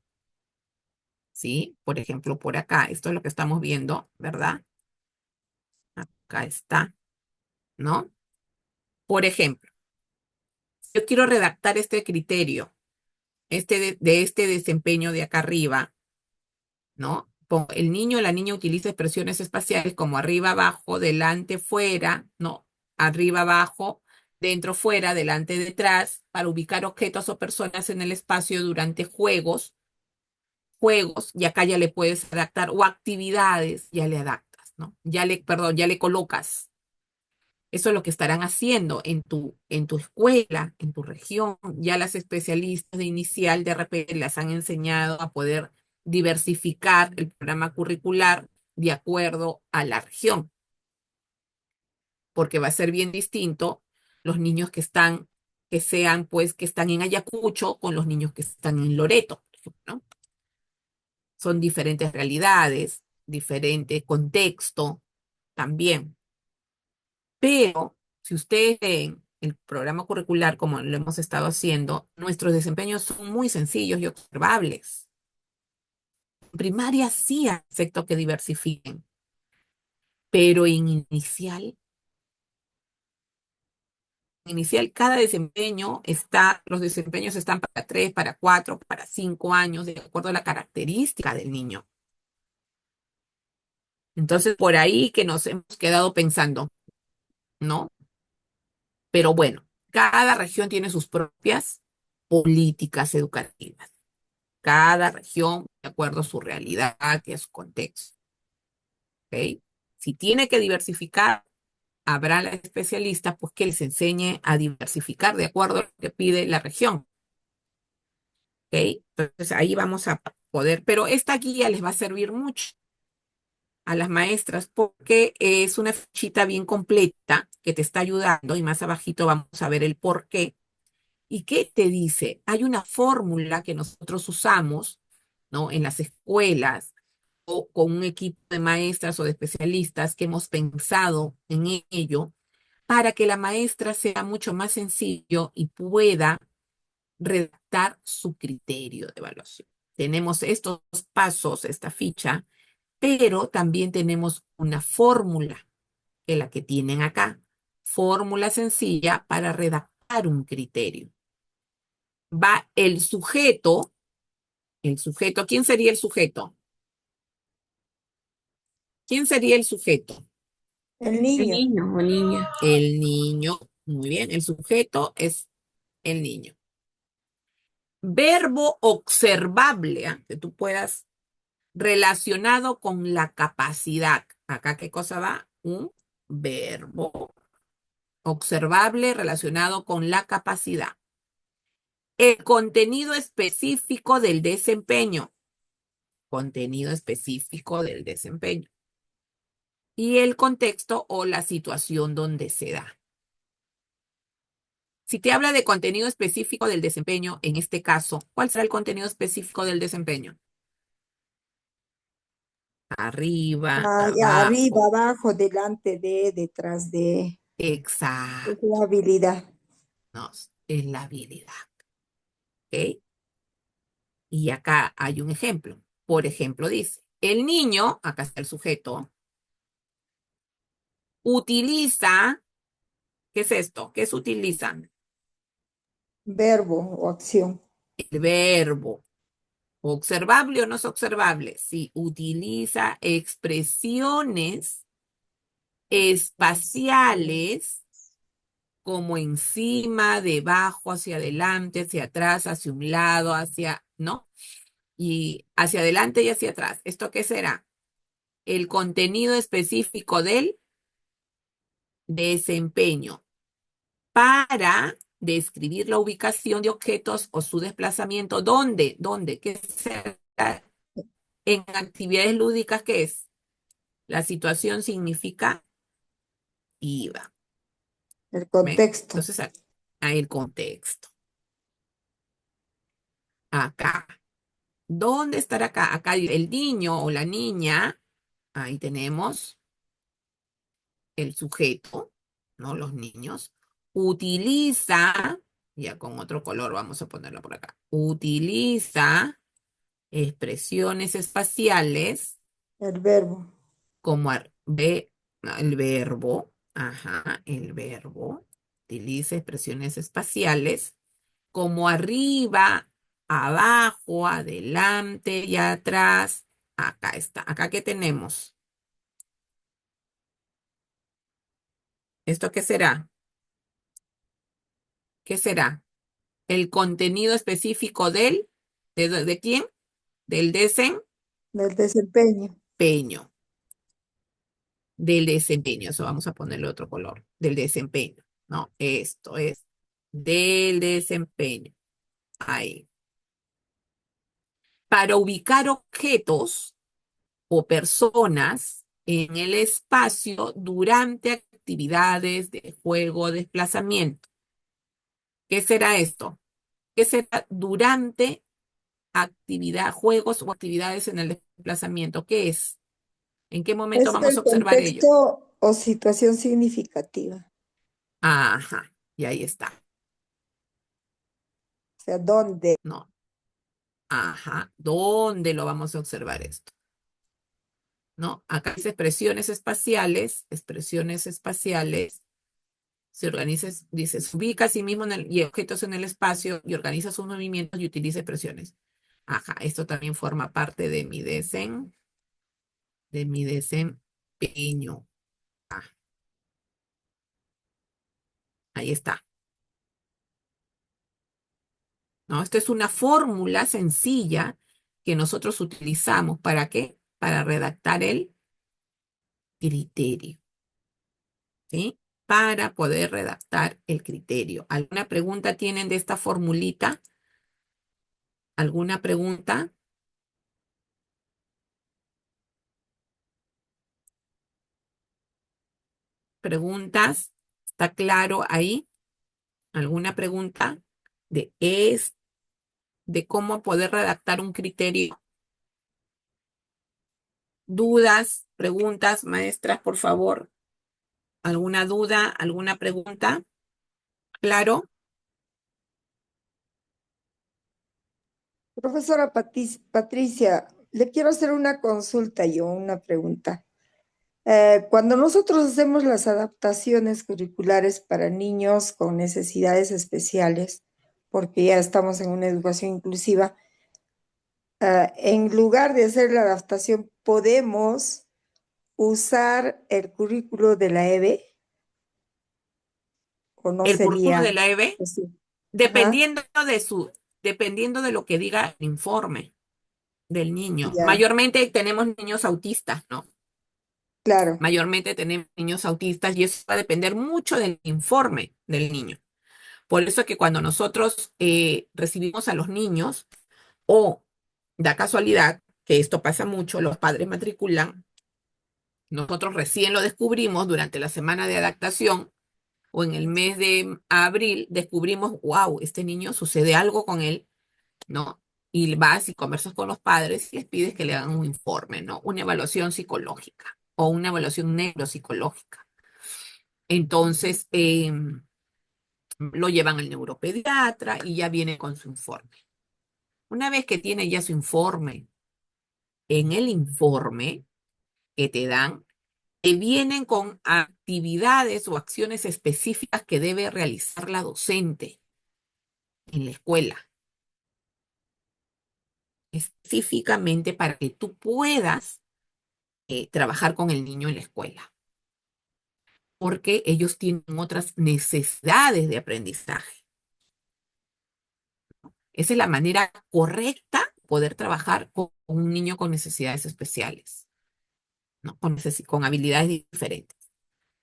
A: ¿sí? Por ejemplo, por acá, esto es lo que estamos viendo, ¿verdad? Acá está, ¿no? Por ejemplo, yo quiero redactar este criterio, de este desempeño de acá arriba, ¿no? El niño o la niña utiliza expresiones espaciales como arriba, abajo, delante, fuera, ¿no? Arriba, abajo, dentro, fuera, delante, detrás, para ubicar objetos o personas en el espacio durante juegos, y acá ya le puedes adaptar, o actividades, ya le adaptas, ¿no? Perdón, ya le colocas. Eso es lo que estarán haciendo en tu escuela, en tu región. Ya las especialistas de inicial de repente las han enseñado a poder diversificar el programa curricular de acuerdo a la región, porque va a ser bien distinto los niños que están en Ayacucho con los niños que están en Loreto, por ejemplo, ¿no? Son diferentes realidades, diferente contexto también. Pero si ustedes ven el programa curricular como lo hemos estado haciendo, nuestros desempeños son muy sencillos y observables. En primaria sí acepto que diversifiquen, pero en inicial cada desempeño los desempeños están para 3, para 4, para 5 años, de acuerdo a la característica del niño. Entonces, por ahí que nos hemos quedado pensando, ¿no? Pero bueno, cada región tiene sus propias políticas educativas. Cada región de acuerdo a su realidad y a su contexto. ¿Ok? Si tiene que diversificar, habrá la especialista pues, que les enseñe a diversificar de acuerdo a lo que pide la región. ¿Ok? Entonces ahí vamos a poder, pero esta guía les va a servir mucho a las maestras porque es una fichita bien completa que te está ayudando y más abajito vamos a ver el por qué. ¿Y qué te dice? Hay una fórmula que nosotros usamos, ¿no? En las escuelas o con un equipo de maestras o de especialistas que hemos pensado en ello para que la maestra sea mucho más sencillo y pueda redactar su criterio de evaluación. Tenemos estos pasos, esta ficha, pero también tenemos una fórmula, que es la que tienen acá. Fórmula sencilla para redactar un criterio. Va el sujeto, ¿quién sería el sujeto? ¿Quién sería el sujeto?
B: El
F: El
B: niño.
F: niño o niña.
A: El niño. Muy bien, el sujeto es el niño. Verbo observable, ¿ah? Que tú puedas, relacionado con la capacidad. ¿Acá qué cosa va? Un verbo observable relacionado con la capacidad. El contenido específico del desempeño. Contenido específico del desempeño. Y el contexto o la situación donde se da. Si te habla de contenido específico del desempeño, en este caso, ¿cuál será el contenido específico del desempeño? Arriba,
G: Ya, arriba,
A: abajo.
G: abajo, delante de, detrás de. Es
A: Exacto.
G: la habilidad.
A: Es la habilidad. ¿Ok? Y acá hay un ejemplo. Por ejemplo, dice, el niño, acá está el sujeto, utiliza, ¿qué es esto? ¿Qué se utiliza?
G: verbo o acción.
A: El verbo. ¿Observable o no es observable? Si utiliza expresiones espaciales como encima, debajo, hacia adelante, hacia atrás, hacia un lado, hacia, ¿no? Y hacia adelante y hacia atrás. ¿Esto qué será? El contenido específico del desempeño para describir la ubicación de objetos o su desplazamiento. ¿Dónde? ¿Dónde? ¿Qué será? En actividades lúdicas, ¿qué es? La situación significa iba.
G: El
A: ¿Ven?
G: contexto.
A: Entonces, el contexto. Acá. ¿Dónde estará acá? Acá el niño o la niña. Ahí tenemos el sujeto, ¿no? Los niños. Utiliza, ya con otro color vamos a ponerlo por acá. Utiliza expresiones espaciales
G: El verbo.
A: como no, el verbo, ajá, el verbo. Utiliza expresiones espaciales como arriba, abajo, adelante y atrás. Acá está. ¿Acá qué tenemos? ¿Esto qué será? ¿Qué será? El contenido específico ¿de quién? Del desempeño.
G: Del desempeño.
A: Del desempeño. Eso vamos a ponerle otro color. Del desempeño. No, esto es del desempeño. Ahí. Para ubicar objetos o personas en el espacio durante actividades de juego o desplazamiento. ¿Qué será esto? ¿Qué será durante juegos o actividades en el desplazamiento? ¿Qué es? ¿En qué momento
G: Es
A: vamos a
G: el
A: observar ello?
G: contexto o situación significativa.
A: Ajá, y ahí está.
G: O sea, ¿dónde?
A: No. Ajá, ¿dónde lo vamos a observar esto? ¿No? Acá dice expresiones espaciales. Se organiza, dice, se ubica a sí mismo y objetos en el espacio y organiza sus movimientos y utiliza expresiones. Ajá, esto también forma parte de mi desempeño. Ah, ahí está. ¿No? Esto es una fórmula sencilla que nosotros utilizamos. ¿Para qué? Para redactar el criterio. ¿Sí? Para poder redactar el criterio. ¿Alguna pregunta tienen de esta formulita? ¿Alguna pregunta? ¿Preguntas? ¿Está claro ahí? ¿Alguna pregunta de cómo poder redactar un criterio? ¿Dudas? ¿Preguntas, maestras, por favor? ¿Alguna duda? ¿Alguna pregunta? ¿Claro?
G: Profesora Patricia, le quiero hacer una consulta yo, una pregunta. Cuando nosotros hacemos las adaptaciones curriculares para niños con necesidades especiales, porque ya estamos en una educación inclusiva, en lugar de hacer la adaptación, ¿podemos usar el currículo de la EB o no
A: El currículo
G: sería
A: de la EB,
G: así? Ajá,
A: dependiendo dependiendo de lo que diga el informe del niño.
G: ya,
A: Mayormente tenemos niños autistas, ¿no?
G: claro,
A: Mayormente tenemos niños autistas y eso va a depender mucho del informe del niño. Por eso es que cuando nosotros recibimos a los niños, o da casualidad, que esto pasa mucho, los padres matriculan, nosotros recién lo descubrimos durante la semana de adaptación o en el mes de abril, descubrimos, wow, este niño sucede algo con él, ¿no? Y vas y conversas con los padres y les pides que le hagan un informe, ¿no? Una evaluación psicológica o una evaluación neuropsicológica. Entonces, lo llevan al neuropediatra y ya viene con su informe. Una vez que tiene ya su informe, en el informe que te dan, te vienen con actividades o acciones específicas que debe realizar la docente. en la escuela, específicamente para que tú puedas trabajar con el niño en la escuela, porque ellos tienen otras necesidades de aprendizaje. Esa es la manera correcta de poder trabajar con un niño con necesidades especiales, ¿no? Con habilidades diferentes.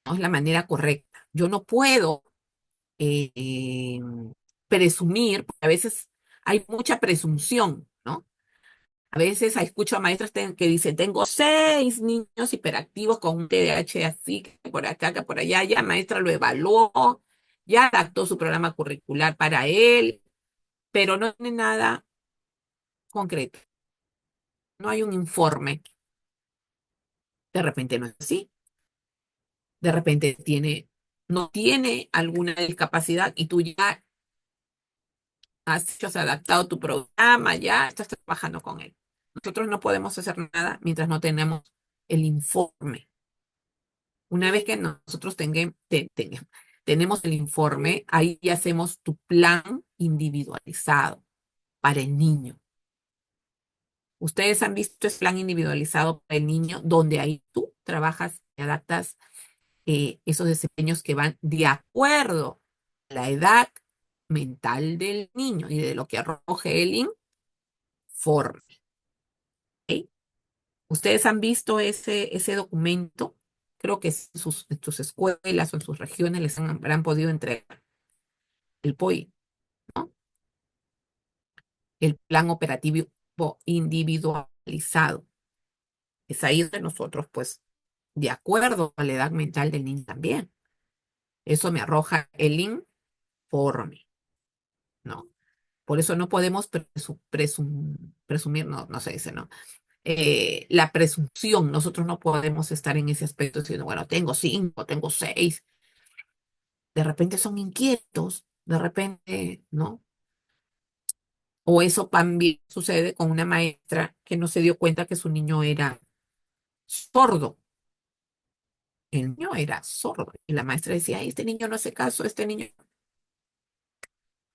A: No es la manera correcta. Yo no puedo eh, eh, presumir, porque a veces hay mucha presunción, ¿no? A veces escucho a maestras que dicen, tengo 6 niños hiperactivos con un TDAH así, que por acá, que por allá, ya maestra lo evaluó, ya adaptó su programa curricular para él, pero no tiene nada concreto. No hay un informe. De repente no es así. De repente no tiene alguna discapacidad y tú ya has adaptado tu programa, ya estás trabajando con él. Nosotros no podemos hacer nada mientras no tenemos el informe. Una vez que nosotros tenemos el informe, ahí ya hacemos tu plan individualizado para el niño. Ustedes han visto ese plan individualizado para el niño, donde ahí tú trabajas y adaptas esos desempeños que van de acuerdo a la edad mental del niño y de lo que arroje el informe. ¿Ok? ¿Ustedes han visto ese documento? Creo que en sus escuelas o en sus regiones habrán podido entregar el POI, ¿no? El plan operativo individualizado. Es ahí donde nosotros, pues, de acuerdo a la edad mental del niño también. Eso me arroja el informe, ¿no? Por eso no podemos presumir, no, no se dice, ¿no? La presunción, nosotros no podemos estar en ese aspecto diciendo, bueno, tengo 5, tengo 6. De repente son inquietos, de repente, ¿no? O eso también sucede con una maestra que no se dio cuenta que su niño era sordo. El niño era sordo. Y la maestra decía, "Ay, este niño no hace caso, este niño",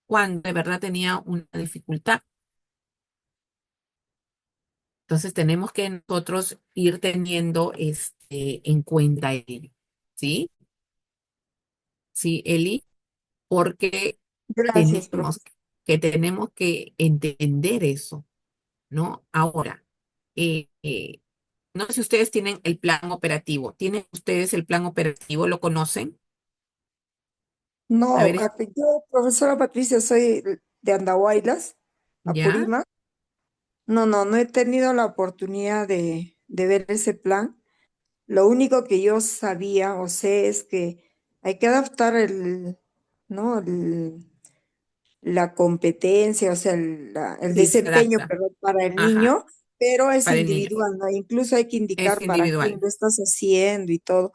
A: cuando de verdad tenía una dificultad. Entonces tenemos que nosotros ir teniendo en cuenta ello. ¿Sí? Sí, Eli, porque
G: Gracias,
A: tenemos
G: profesor.
A: tenemos que entender eso, ¿no? Ahora, eh, eh, no sé si ustedes tienen el plan operativo. ¿Tienen ustedes el plan operativo? ¿Lo conocen? A
G: No,
A: ver,
G: yo, profesora Patricia, soy de Andahuaylas,
A: ¿ya?
G: Apurímac. No he tenido la oportunidad de ver ese plan. Lo único que yo sabía o sé es que hay que adaptar ¿no? La competencia, o sea, el
A: Sí, se
G: desempeño,
A: adapta.
G: perdón, para el
A: Ajá,
G: niño, pero es
A: para el niño.
G: individual, ¿no? Incluso hay que
A: Es
G: indicar para quién
A: individual.
G: lo estás haciendo y todo.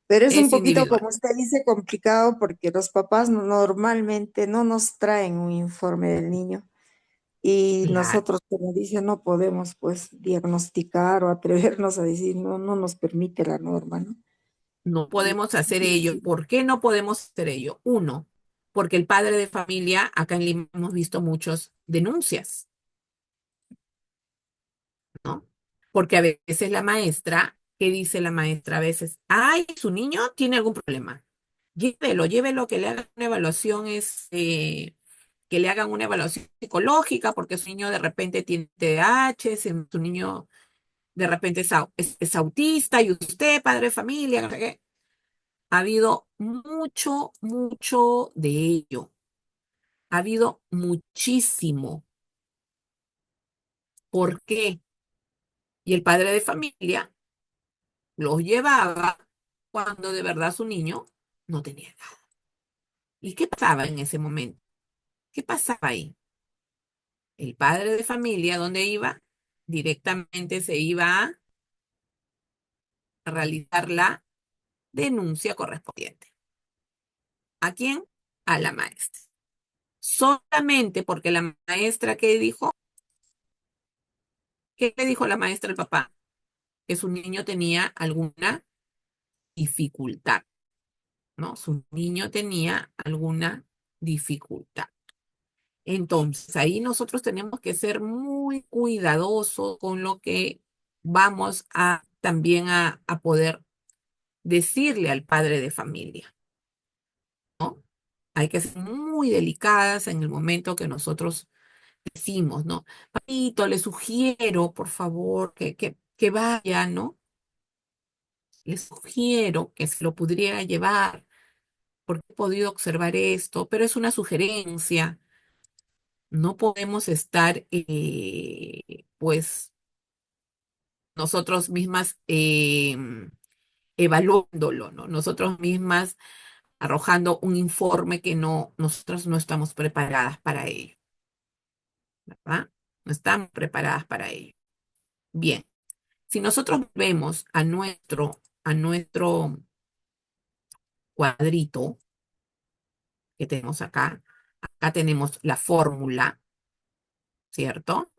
G: Pero es un
A: Es
G: poquito,
A: individual.
G: como usted dice, complicado porque los papás normalmente no nos traen un informe del niño y
A: Claro.
G: nosotros, como dice, no podemos pues diagnosticar o atrevernos a decir, no nos permite la norma, ¿no?
A: No
G: Y
A: podemos hacer ello.
G: difícil.
A: ¿Por qué no podemos hacer ello? Uno, porque el padre de familia, acá en Lima hemos visto muchas denuncias, ¿no? Porque a veces la maestra, ¿qué dice la maestra? A veces, ay, su niño tiene algún problema. Llévelo, que le hagan una evaluación, que le hagan una evaluación psicológica, porque su niño de repente tiene TDAH, su niño de repente es autista, y usted, padre de familia, no sé qué. Ha habido mucho, mucho de ello. Ha habido muchísimo. ¿Por qué? Y el padre de familia los llevaba cuando de verdad su niño no tenía nada. ¿Y qué pasaba en ese momento? ¿Qué pasaba ahí? El padre de familia, ¿dónde iba? Directamente se iba a realizar la denuncia correspondiente. ¿A quién? A la maestra. Solamente porque la maestra, ¿qué dijo? ¿Qué le dijo la maestra al papá? Que su niño tenía alguna dificultad, ¿no? Su niño tenía alguna dificultad. Entonces, ahí nosotros tenemos que ser muy cuidadosos con lo que vamos a también a poder decirle al padre de familia, ¿no? Hay que ser muy delicadas en el momento que nosotros decimos, ¿no? Papito, le sugiero, por favor, que vaya, ¿no? Le sugiero que se lo pudiera llevar, porque he podido observar esto, pero es una sugerencia. No podemos estar, pues, nosotros mismas evaluándolo, ¿no? Nosotros mismas arrojando un informe que nosotros no estamos preparadas para ello, ¿verdad? No estamos preparadas para ello. Bien, si nosotros vemos a nuestro cuadrito que tenemos acá tenemos la fórmula, ¿cierto?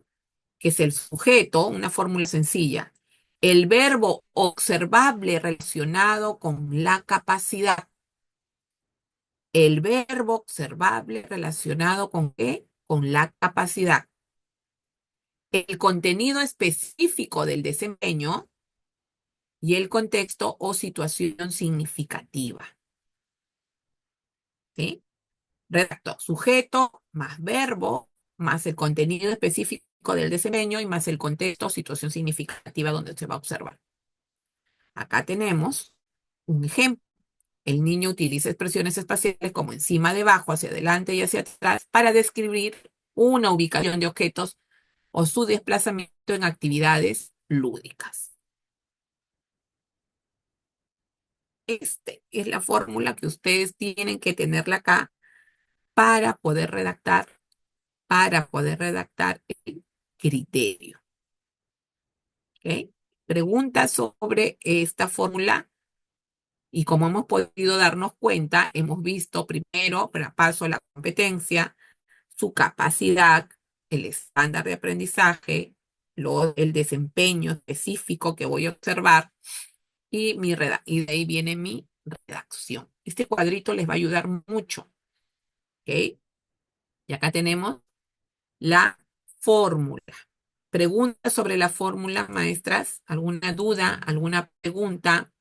A: Que es el sujeto, una fórmula sencilla. El verbo observable relacionado con la capacidad. El verbo observable relacionado con qué? Con la capacidad. El contenido específico del desempeño y el contexto o situación significativa. ¿Sí? Redacto, sujeto más verbo más el contenido específico del desempeño y más el contexto o situación significativa donde se va a observar. Acá tenemos un ejemplo. El niño utiliza expresiones espaciales como encima, debajo, hacia adelante y hacia atrás para describir una ubicación de objetos o su desplazamiento en actividades lúdicas. Esta es la fórmula que ustedes tienen que tenerla acá para poder redactar, el criterio. ¿Ok? Preguntas sobre esta fórmula y como hemos podido darnos cuenta, hemos visto primero, para paso a la competencia, su capacidad, el estándar de aprendizaje, el desempeño específico que voy a observar y de ahí viene mi redacción. Este cuadrito les va a ayudar mucho, ¿ok? Y acá tenemos la fórmula. Preguntas sobre la fórmula, maestras. ¿Alguna duda? ¿Alguna pregunta?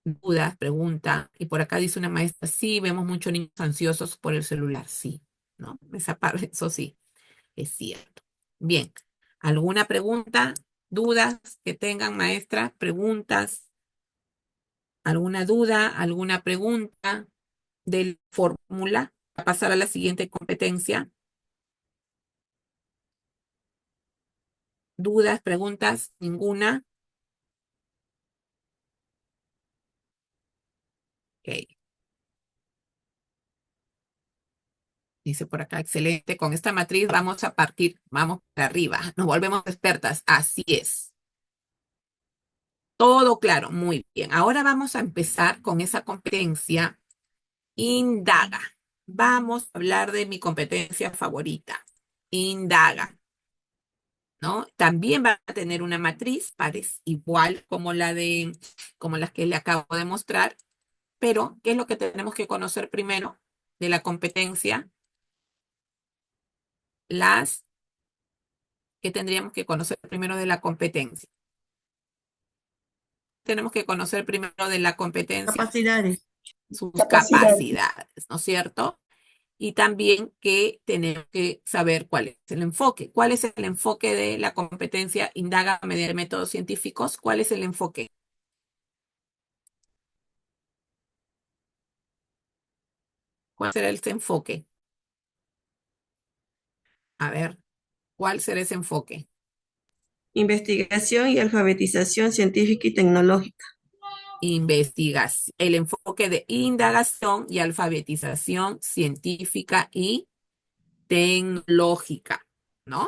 A: Dudas, pregunta. Y por acá dice una maestra, sí, vemos muchos niños ansiosos por el celular. Sí, ¿no? Esa parte, eso sí, es cierto. Bien. ¿Alguna pregunta? ¿Dudas que tengan, maestra? ¿Preguntas? ¿Alguna duda? ¿Alguna pregunta de la fórmula? Para pasar a la siguiente competencia. ¿Dudas? ¿Preguntas? ¿Ninguna? Ok. Dice por acá, excelente. Con esta matriz vamos a partir, vamos para arriba. Nos volvemos expertas. Así es. Todo claro, muy bien. Ahora vamos a empezar con esa competencia. Indaga. Vamos a hablar de mi competencia favorita. Indaga, ¿no? También va a tener una matriz, igual como las que le acabo de mostrar, pero ¿qué es lo que tenemos que conocer primero de la competencia? Las que tendríamos que conocer primero de la competencia. Tenemos que conocer primero de la competencia
F: Capacidades.
A: sus
B: Capacidad.
A: capacidades, ¿no es cierto? Y también que tenemos que saber cuál es el enfoque. ¿Cuál es el enfoque de la competencia? Indaga mediante métodos científicos. ¿Cuál es el enfoque? ¿Cuál será ese enfoque? A ver, ¿cuál será ese enfoque?
F: Investigación y alfabetización científica y tecnológica.
A: Investigación. El enfoque de indagación y alfabetización científica y tecnológica, ¿no?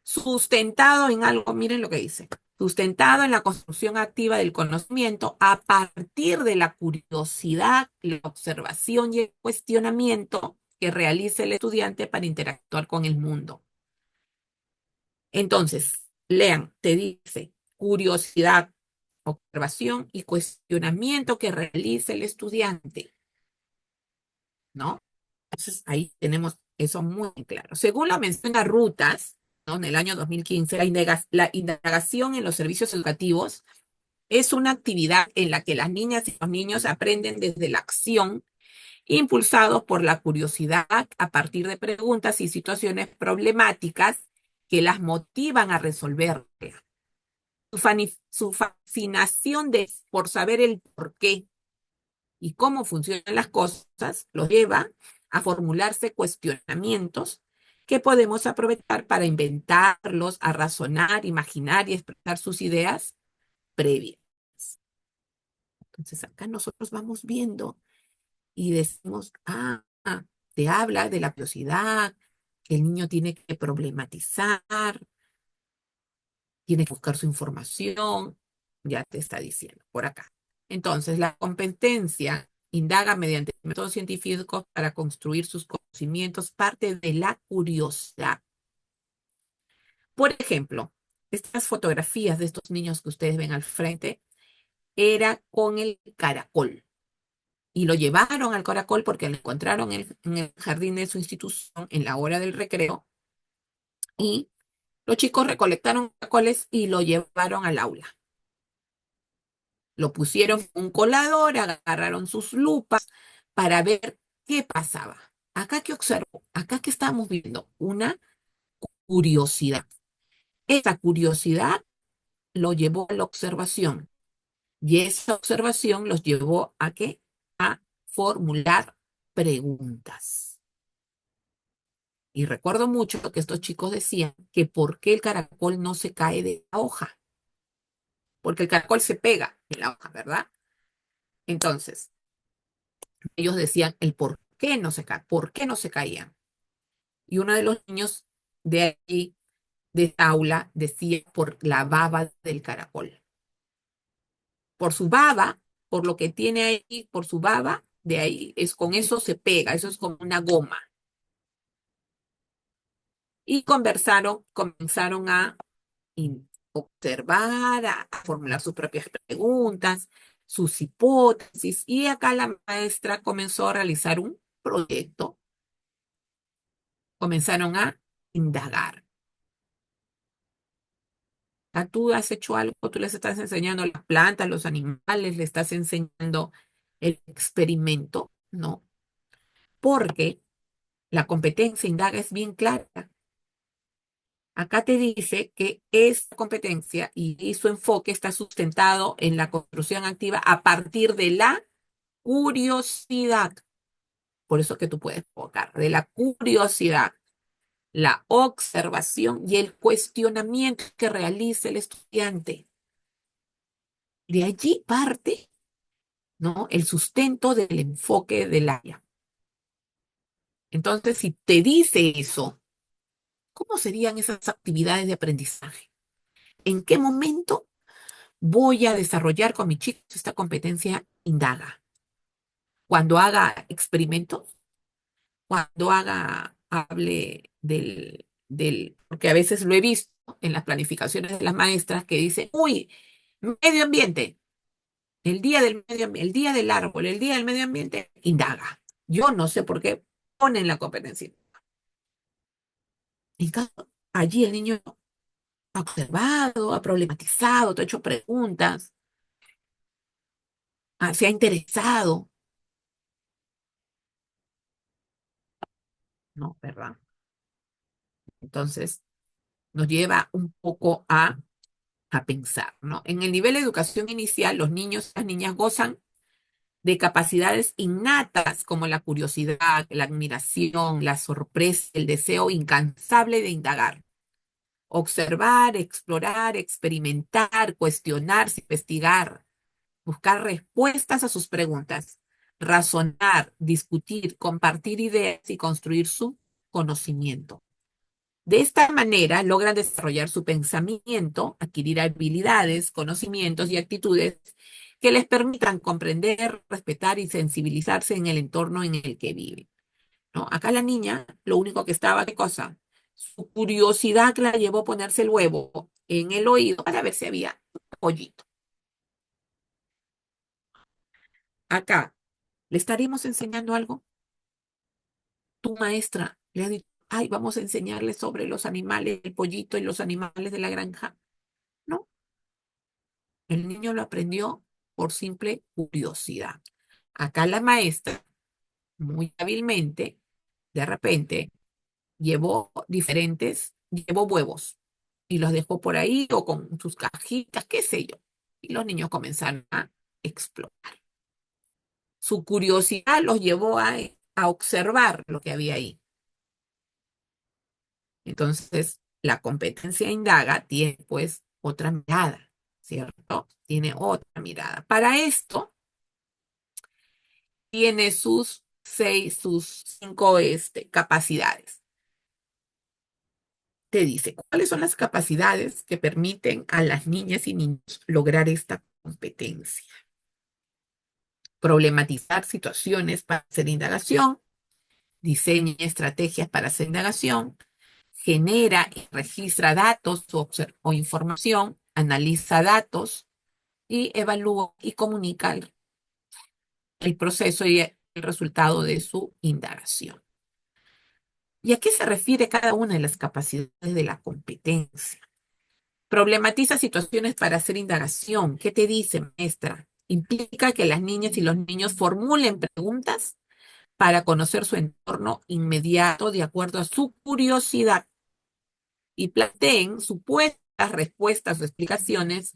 A: Sustentado en algo, miren lo que dice, sustentado en la construcción activa del conocimiento a partir de la curiosidad, la observación y el cuestionamiento que realice el estudiante para interactuar con el mundo. Entonces, lean, te dice curiosidad, observación y cuestionamiento que realice el estudiante, ¿no? Entonces, ahí tenemos eso muy claro. Según la mención a rutas, ¿no? En el año 2015, la indagación en los servicios educativos es una actividad en la que las niñas y los niños aprenden desde la acción, impulsados por la curiosidad a partir de preguntas y situaciones problemáticas que las motivan a resolver. Su fascinación por saber el por qué y cómo funcionan las cosas los lleva a formularse cuestionamientos que podemos aprovechar para inventarlos, a razonar, imaginar y expresar sus ideas previas. Entonces acá nosotros vamos viendo y decimos, te habla de la curiosidad, que el niño tiene que problematizar, tiene que buscar su información, ya te está diciendo por acá. Entonces, la competencia indaga mediante métodos científicos para construir sus conocimientos, parte de la curiosidad. Por ejemplo, estas fotografías de estos niños que ustedes ven al frente era con el caracol. Y lo llevaron al caracol porque lo encontraron en el jardín de su institución en la hora del recreo. Y los chicos recolectaron caracoles y lo llevaron al aula. Lo pusieron en un colador, agarraron sus lupas para ver qué pasaba. Acá que observo, acá que estamos viendo una curiosidad. Esa curiosidad lo llevó a la observación y esa observación los llevó a qué? A formular preguntas. Y recuerdo mucho que estos chicos decían que por qué el caracol no se cae de la hoja. Porque el caracol se pega en la hoja, ¿verdad? Entonces, ellos decían el por qué no se caían. Y uno de los niños de allí, de esta aula, decía por la baba del caracol. Por su baba, por lo que tiene ahí, por su baba, de ahí, con eso se pega, eso es como una goma. Y comenzaron a observar, a formular sus propias preguntas, sus hipótesis, y acá la maestra comenzó a realizar un proyecto. Comenzaron a indagar. Tú has hecho algo, tú les estás enseñando a las plantas, los animales, le estás enseñando el experimento, ¿no? Porque la competencia indaga es bien clara. Acá te dice que esta competencia y su enfoque está sustentado en la construcción activa a partir de la curiosidad. Por eso que tú puedes enfocar, de la curiosidad, la observación y el cuestionamiento que realiza el estudiante. De allí parte, ¿no? El sustento del enfoque del área. Entonces, si te dice eso, ¿cómo serían esas actividades de aprendizaje? ¿En qué momento voy a desarrollar con mis chicos esta competencia indaga? Cuando haga experimentos, cuando hable porque a veces lo he visto en las planificaciones de las maestras que dicen, uy, medio ambiente, el día del medio ambiente, el día del árbol, el día del medio ambiente, indaga. Yo no sé por qué ponen la competencia. En caso, allí el niño ha observado, ha problematizado, te ha hecho preguntas, se ha interesado, ¿no? ¿Verdad? Entonces, nos lleva un poco a pensar, ¿no? En el nivel de educación inicial, los niños y las niñas gozan de capacidades innatas como la curiosidad, la admiración, la sorpresa, el deseo incansable de indagar, observar, explorar, experimentar, cuestionarse, investigar, buscar respuestas a sus preguntas, razonar, discutir, compartir ideas y construir su conocimiento. De esta manera logran desarrollar su pensamiento, adquirir habilidades, conocimientos y actitudes que les permitan comprender, respetar y sensibilizarse en el entorno en el que viven, ¿no? Acá la niña, lo único que estaba, ¿qué cosa? Su curiosidad la llevó a ponerse el huevo en el oído para ver si había un pollito. acá, ¿le estaremos enseñando algo? Tu maestra le ha dicho, ay, vamos a enseñarle sobre los animales, el pollito y los animales de la granja. No, el niño lo aprendió por simple curiosidad. Acá la maestra, muy hábilmente, de repente, llevó huevos y los dejó por ahí o con sus cajitas, qué sé yo. Y los niños comenzaron a explorar. Su curiosidad los llevó a observar lo que había ahí. Entonces, la competencia indaga tiene pues otra mirada, ¿cierto? Tiene otra mirada. Para esto, tiene sus cinco capacidades. Te dice, ¿cuáles son las capacidades que permiten a las niñas y niños lograr esta competencia? Problematizar situaciones para hacer indagación, diseña estrategias para hacer indagación, genera y registra datos o información, analiza datos y evalúa y comunica el proceso y el resultado de su indagación. ¿Y a qué se refiere cada una de las capacidades de la competencia? Problematiza situaciones para hacer indagación. ¿Qué te dice, maestra? Implica que las niñas y los niños formulen preguntas para conocer su entorno inmediato de acuerdo a su curiosidad y planteen supuestas respuestas o explicaciones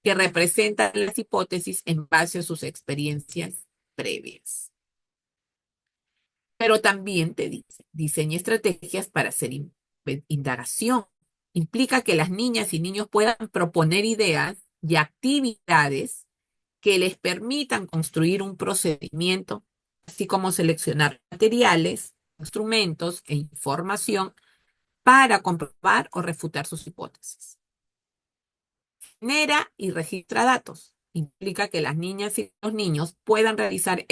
A: que representan las hipótesis en base a sus experiencias previas. Pero también te dice, diseña estrategias para hacer indagación. Implica que las niñas y niños puedan proponer ideas y actividades que les permitan construir un procedimiento, así como seleccionar materiales, instrumentos e información para comprobar o refutar sus hipótesis. Genera y registra datos. Implica que las niñas y los niños puedan realizar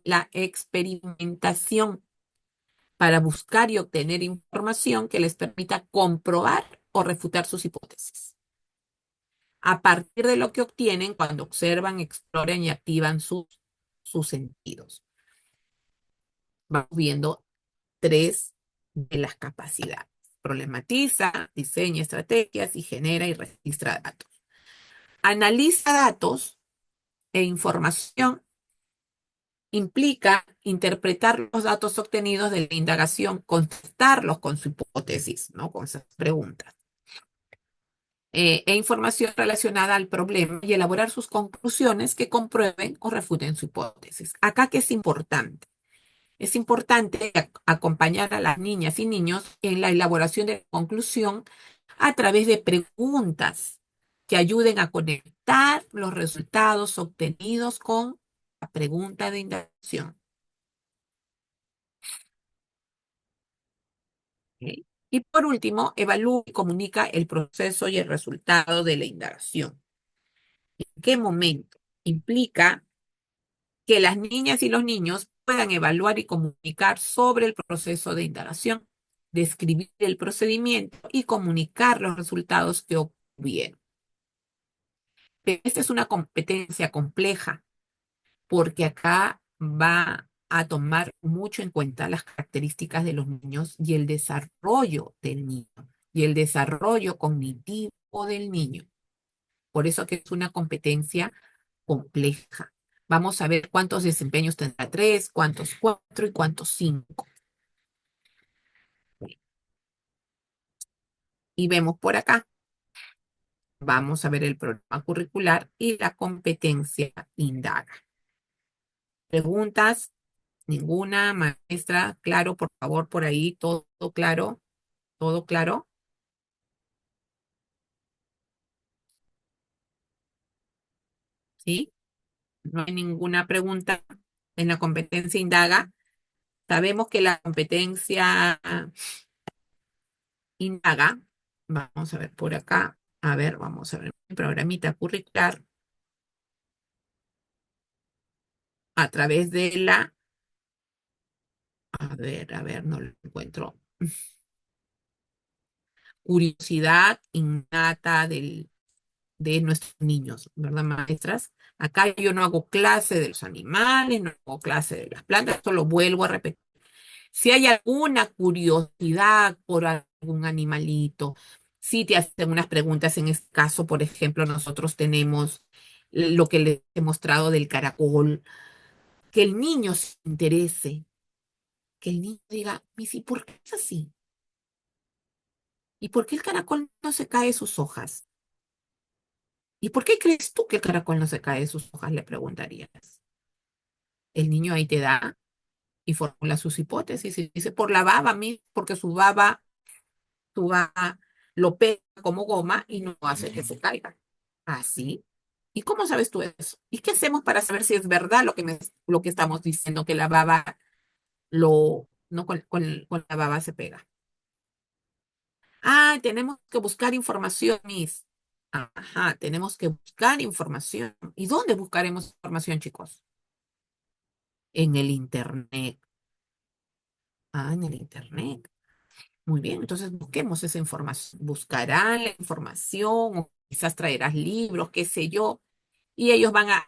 A: la experimentación para buscar y obtener información que les permita comprobar o refutar sus hipótesis. A partir de lo que obtienen cuando observan, exploran y activan sus sentidos. Vamos viendo tres de las capacidades. Problematiza, diseña estrategias y genera y registra datos. Analiza datos e información implica interpretar los datos obtenidos de la indagación, contestarlos con su hipótesis, ¿no? Con esas preguntas. E información relacionada al problema y elaborar sus conclusiones que comprueben o refuten su hipótesis. Acá, ¿qué es importante? Es importante acompañar a las niñas y niños en la elaboración de la conclusión a través de preguntas que ayuden a conectar los resultados obtenidos con la pregunta de indagación. ¿Ok? Y por último, evalúa y comunica el proceso y el resultado de la indagación. ¿En qué momento? Implica que las niñas y los niños puedan evaluar y comunicar sobre el proceso de indagación, describir el procedimiento y comunicar los resultados que obtuvieron. Pero esta es una competencia compleja porque acá va a tomar mucho en cuenta las características de los niños y el desarrollo del niño y el desarrollo cognitivo del niño. Por eso que es una competencia compleja. Vamos a ver cuántos desempeños tendrá 3, cuántos 4 y cuántos 5. Y vemos por acá, vamos a ver el programa curricular y la competencia indaga. ¿Preguntas? Ninguna, maestra. Claro, por favor, por ahí, todo claro, todo claro. ¿Sí? No hay ninguna pregunta en la competencia indaga. Sabemos que la competencia indaga, vamos a ver por acá, a ver, vamos a ver mi programita curricular a través de a ver, no lo encuentro. Curiosidad innata de nuestros niños, ¿verdad, maestras? Acá yo no hago clase de los animales, no hago clase de las plantas, esto lo vuelvo a repetir. Si hay alguna curiosidad por algún animalito, si te hacen unas preguntas, en este caso, por ejemplo, nosotros tenemos lo que les he mostrado del caracol, que el niño se interese, que el niño diga, Missy, ¿por qué es así? ¿Y por qué el caracol no se cae de sus hojas? ¿Y por qué crees tú que el caracol no se cae de sus hojas? Le preguntarías. El niño ahí te da y formula sus hipótesis y dice, por la baba, porque su baba lo pega como goma y no hace que se caiga. Así. ¿Y cómo sabes tú eso? ¿Y qué hacemos para saber si es verdad lo que estamos diciendo, que la baba no con la baba se pega? Ah, tenemos que buscar información, Miss. Ajá, tenemos que buscar información. ¿Y dónde buscaremos información, chicos? En el Internet. Ah, en el Internet. Muy bien, entonces busquemos esa información. Buscarán la información o quizás traerás libros, qué sé yo, y ellos van a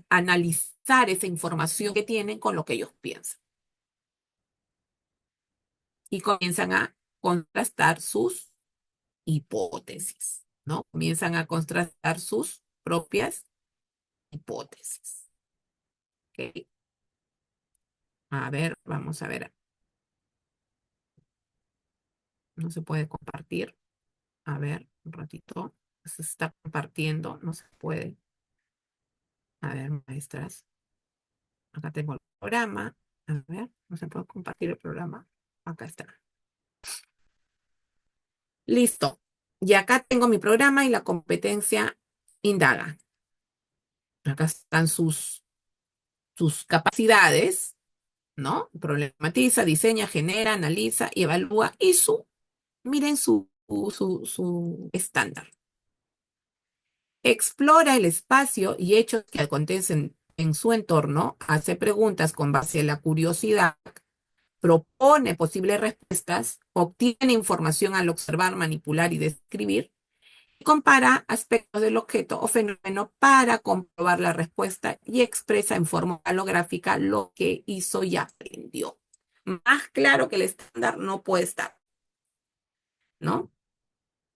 A: analizar esa información que tienen con lo que ellos piensan. Y comienzan a contrastar sus hipótesis, ¿no? Comienzan a contrastar sus propias hipótesis. ¿Ok? A ver, vamos a ver. No se puede compartir. A ver, un ratito. Se está compartiendo, no se puede. A ver, maestras. Acá tengo el programa. A ver, no se puede compartir el programa. Acá está. Listo. Y acá tengo mi programa y la competencia indaga. Acá están sus capacidades, ¿no? Problematiza, diseña, genera, analiza y evalúa. Y miren su estándar. Explora el espacio y hechos que acontecen en su entorno, hace preguntas con base en la curiosidad, propone posibles respuestas, obtiene información al observar, manipular y describir, y compara aspectos del objeto o fenómeno para comprobar la respuesta y expresa en forma holográfica lo que hizo y aprendió. Más claro que el estándar no puede estar, ¿no?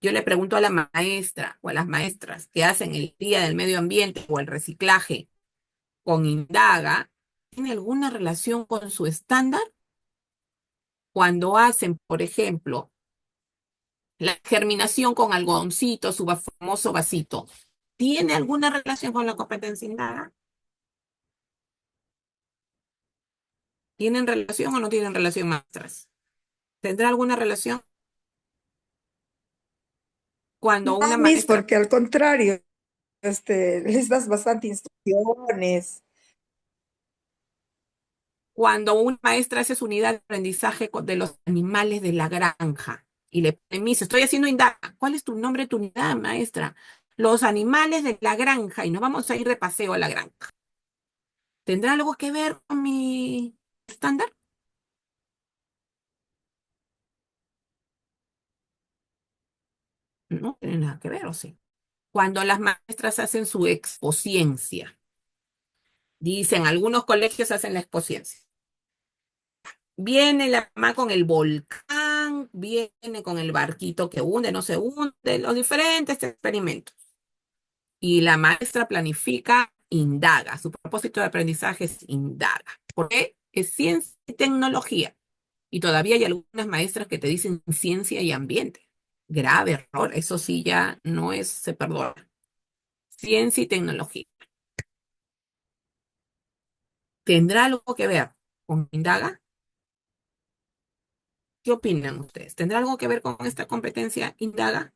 A: Yo le pregunto a la maestra o a las maestras que hacen el Día del Medio Ambiente o el reciclaje con Indaga, ¿tiene alguna relación con su estándar? Cuando hacen, por ejemplo, la germinación con algodoncito, su famoso vasito, ¿tiene alguna relación con la competencia Indaga? ¿Tienen relación o no tienen relación, maestras? ¿Tendrá alguna relación? Cuando una
G: No, Miss,
A: maestra
G: porque al contrario, les das bastante instrucciones.
A: Cuando una maestra hace su unidad de aprendizaje de los animales de la granja y le pone Miss, estoy haciendo Indaga. ¿Cuál es tu nombre, tu unidad, maestra? Los animales de la granja y nos vamos a ir de paseo a la granja. ¿Tendrá algo que ver con mi estándar? No tiene nada que ver, ¿o sí? Cuando las maestras hacen su expociencia, dicen, algunos colegios hacen la expociencia. Viene la mamá con el volcán, viene con el barquito que hunde, no se hunde, los diferentes experimentos. Y la maestra planifica, indaga. Su propósito de aprendizaje es indaga. ¿Por qué? Es ciencia y tecnología. Y todavía hay algunas maestras que te dicen ciencia y ambiente. Grave error. Eso sí ya no se perdona. Ciencia y tecnología. ¿Tendrá algo que ver con indaga? ¿Qué opinan ustedes? ¿Tendrá algo que ver con esta competencia indaga?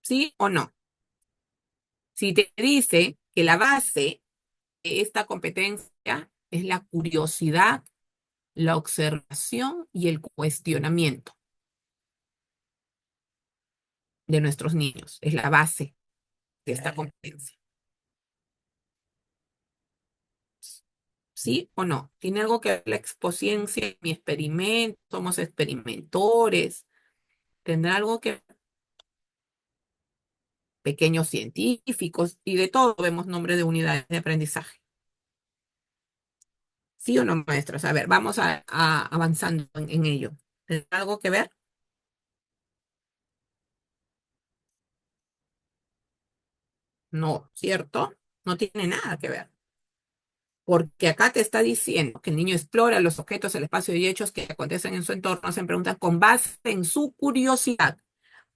A: ¿Sí o no? Si te dice que la base de esta competencia es la curiosidad, la observación y el cuestionamiento de nuestros niños, es la base de esta competencia. ¿Sí o no? ¿Tiene algo que ver la expociencia, mi experimento? ¿Somos experimentores? ¿Tendrá algo que ver? pequeños científicos y de todo vemos nombres de unidades de aprendizaje. ¿Sí o no, maestros? A ver, vamos avanzando en ello. ¿Tiene algo que ver? No, ¿cierto? No tiene nada que ver. Porque acá te está diciendo que el niño explora los objetos, el espacio y hechos que acontecen en su entorno, hacen preguntas con base en su curiosidad.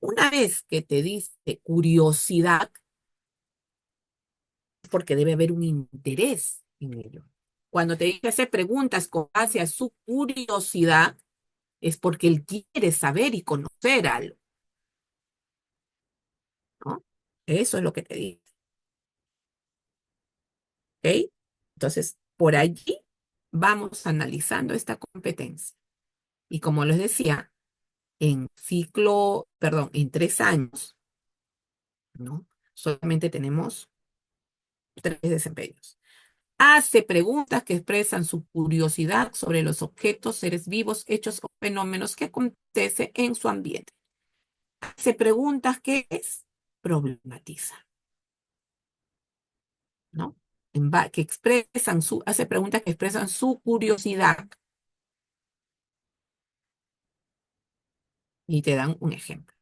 A: Una vez que te dice curiosidad, es porque debe haber un interés en ello. Cuando te dice hacer preguntas con base a su curiosidad, es porque él quiere saber y conocer algo, ¿no? Eso es lo que te dice, ¿ok? Entonces, por allí vamos analizando esta competencia. Y como les decía, en ciclo, perdón, en 3 años, ¿no? Solamente tenemos 3 desempeños. Hace preguntas que expresan su curiosidad sobre los objetos, seres vivos, hechos o fenómenos que acontecen en su ambiente. Hace preguntas que problematiza, ¿no? Hace preguntas que expresan su curiosidad y te dan un ejemplo.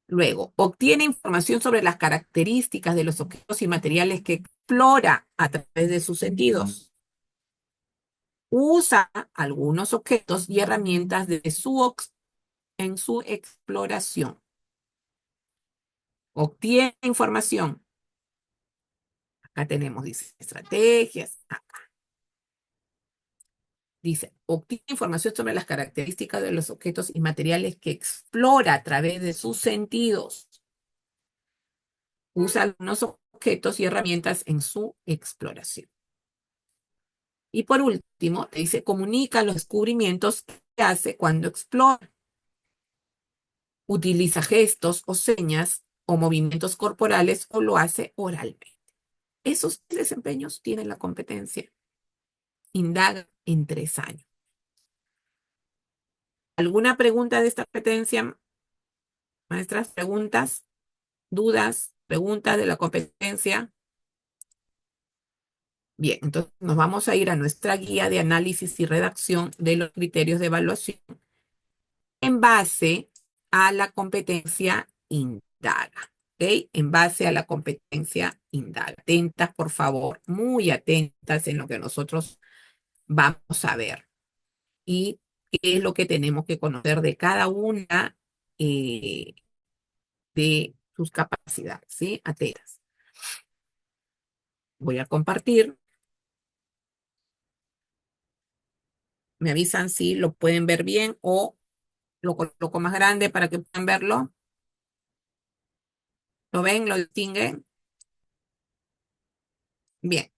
A: Luego, obtiene información sobre las características de los objetos y materiales que explora a través de sus sentidos. Usa algunos objetos y herramientas en su exploración. Obtiene información. Acá tenemos, dice, estrategias. Dice, obtiene información sobre las características de los objetos y materiales que explora a través de sus sentidos. Usa algunos objetos y herramientas en su exploración. Y por último, te dice, comunica los descubrimientos que hace cuando explora. Utiliza gestos o señas o movimientos corporales o lo hace oralmente. Esos desempeños tienen la competencia. Indaga en 3 años. ¿Alguna pregunta de esta competencia, maestras? ¿Preguntas? ¿Dudas? ¿Preguntas de la competencia? Bien, entonces nos vamos a ir a nuestra guía de análisis y redacción de los criterios de evaluación en base a la competencia indaga. ¿Ok? En base a la competencia indaga. Atentas, por favor, muy atentas en lo que nosotros vamos a ver. Y qué es lo que tenemos que conocer de cada una de sus capacidades, ¿sí? Atentas. Voy a compartir. Me avisan si lo pueden ver bien o lo coloco más grande para que puedan verlo. ¿Lo ven? ¿Lo distinguen? Bien.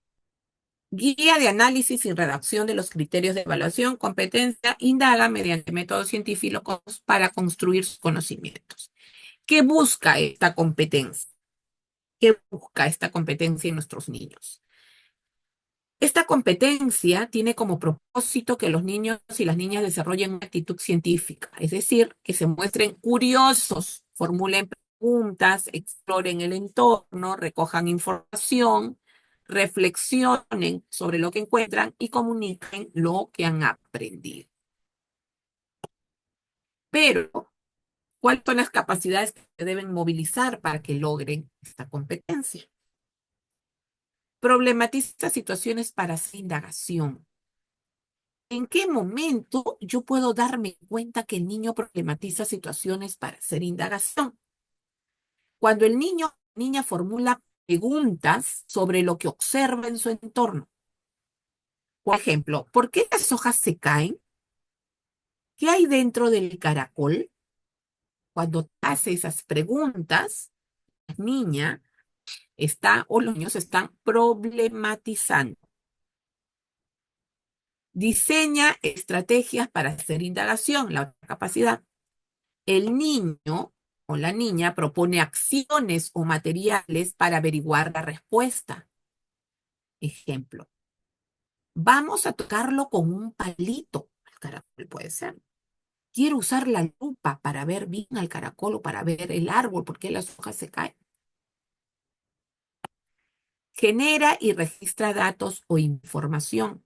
A: Guía de análisis y redacción de los criterios de evaluación, competencia, indaga mediante métodos científicos para construir sus conocimientos. ¿Qué busca esta competencia? ¿Qué busca esta competencia en nuestros niños? Esta competencia tiene como propósito que los niños y las niñas desarrollen una actitud científica, es decir, que se muestren curiosos, formulen preguntas, exploren el entorno, recojan información, reflexionen sobre lo que encuentran y comuniquen lo que han aprendido. Pero, ¿cuáles son las capacidades que se deben movilizar para que logren esta competencia? Problematiza situaciones para hacer indagación. ¿En qué momento yo puedo darme cuenta que el niño problematiza situaciones para hacer indagación? Cuando el niño o niña formula preguntas sobre lo que observa en su entorno. Por ejemplo, ¿por qué las hojas se caen? ¿Qué hay dentro del caracol? Cuando hace esas preguntas, la niña está o los niños están problematizando. Diseña estrategias para hacer indagación, la otra capacidad. El niño o la niña propone acciones o materiales para averiguar la respuesta. Ejemplo, vamos a tocarlo con un palito. El caracol puede ser. Quiero usar la lupa para ver bien al caracol o para ver el árbol, porque las hojas se caen. Genera y registra datos o información.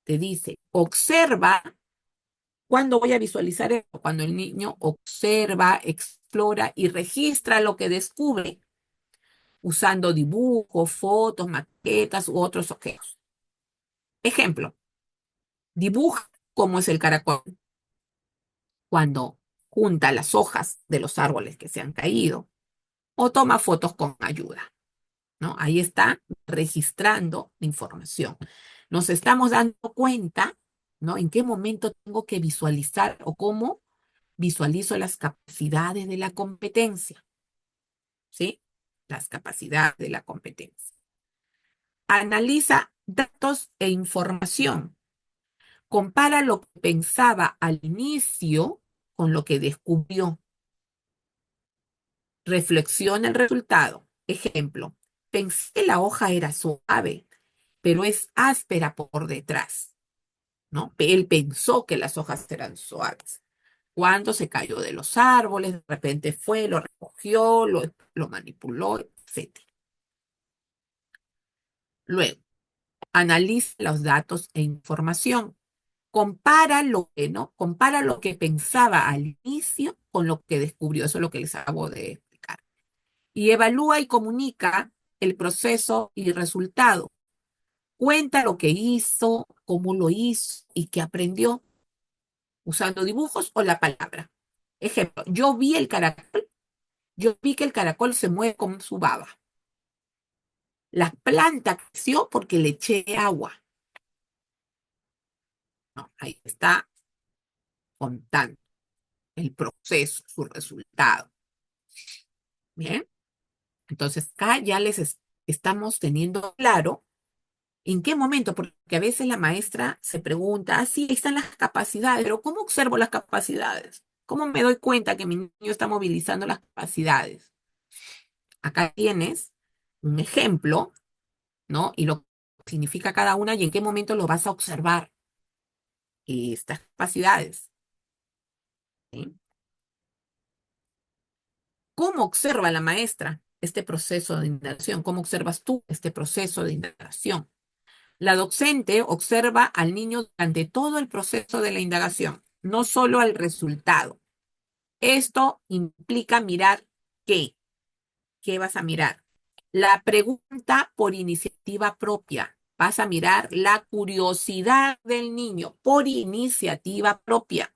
A: Te dice, observa. ¿Cuándo voy a visualizar esto? Cuando el niño observa, explora y registra lo que descubre usando dibujos, fotos, maquetas u otros objetos. Ejemplo, dibuja cómo es el caracol cuando junta las hojas de los árboles que se han caído o toma fotos con ayuda, ¿no? Ahí está registrando información. Nos estamos dando cuenta, ¿no? En qué momento tengo que visualizar o cómo visualizo las capacidades de la competencia, ¿sí? Las capacidades de la competencia. Analiza datos e información. Compara lo que pensaba al inicio con lo que descubrió. Reflexiona el resultado. Ejemplo, pensé que la hoja era suave, pero es áspera por detrás, ¿no? Él pensó que las hojas eran suaves. Cuando se cayó de los árboles, de repente fue, lo recogió, lo manipuló, etc. Luego, analiza los datos e información. Compara lo que pensaba al inicio con lo que descubrió. Eso es lo que les acabo de explicar. Y evalúa y comunica el proceso y resultado. Cuenta lo que hizo, cómo lo hizo y qué aprendió, usando dibujos o la palabra. Ejemplo, yo vi que el caracol se mueve con su baba. La planta creció porque le eché agua. No, ahí está contando el proceso, su resultado. Bien, entonces acá ya estamos teniendo claro en qué momento, porque a veces la maestra se pregunta, ah, sí, ahí están las capacidades, pero ¿cómo observo las capacidades? ¿Cómo me doy cuenta que mi niño está movilizando las capacidades? Acá tienes un ejemplo, ¿no? Y lo que significa cada una y en qué momento lo vas a observar estas capacidades. ¿Sí? ¿Cómo observa la maestra este proceso de indagación? ¿Cómo observas tú este proceso de indagación? La docente observa al niño durante todo el proceso de la indagación, no solo al resultado. Esto implica mirar qué. ¿Qué vas a mirar? La pregunta por iniciativa propia. Vas a mirar la curiosidad del niño por iniciativa propia.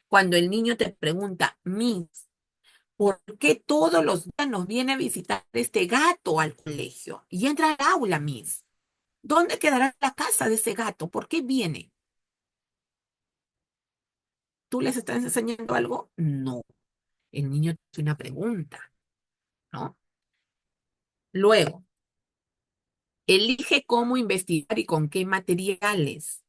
A: Cuando el niño te pregunta, Miss, ¿por qué todos los días nos viene a visitar este gato al colegio? Y entra al aula, Miss. ¿Dónde quedará la casa de ese gato? ¿Por qué viene? ¿Tú les estás enseñando algo? No. El niño tiene una pregunta, ¿no? Luego, elige cómo investigar y con qué materiales.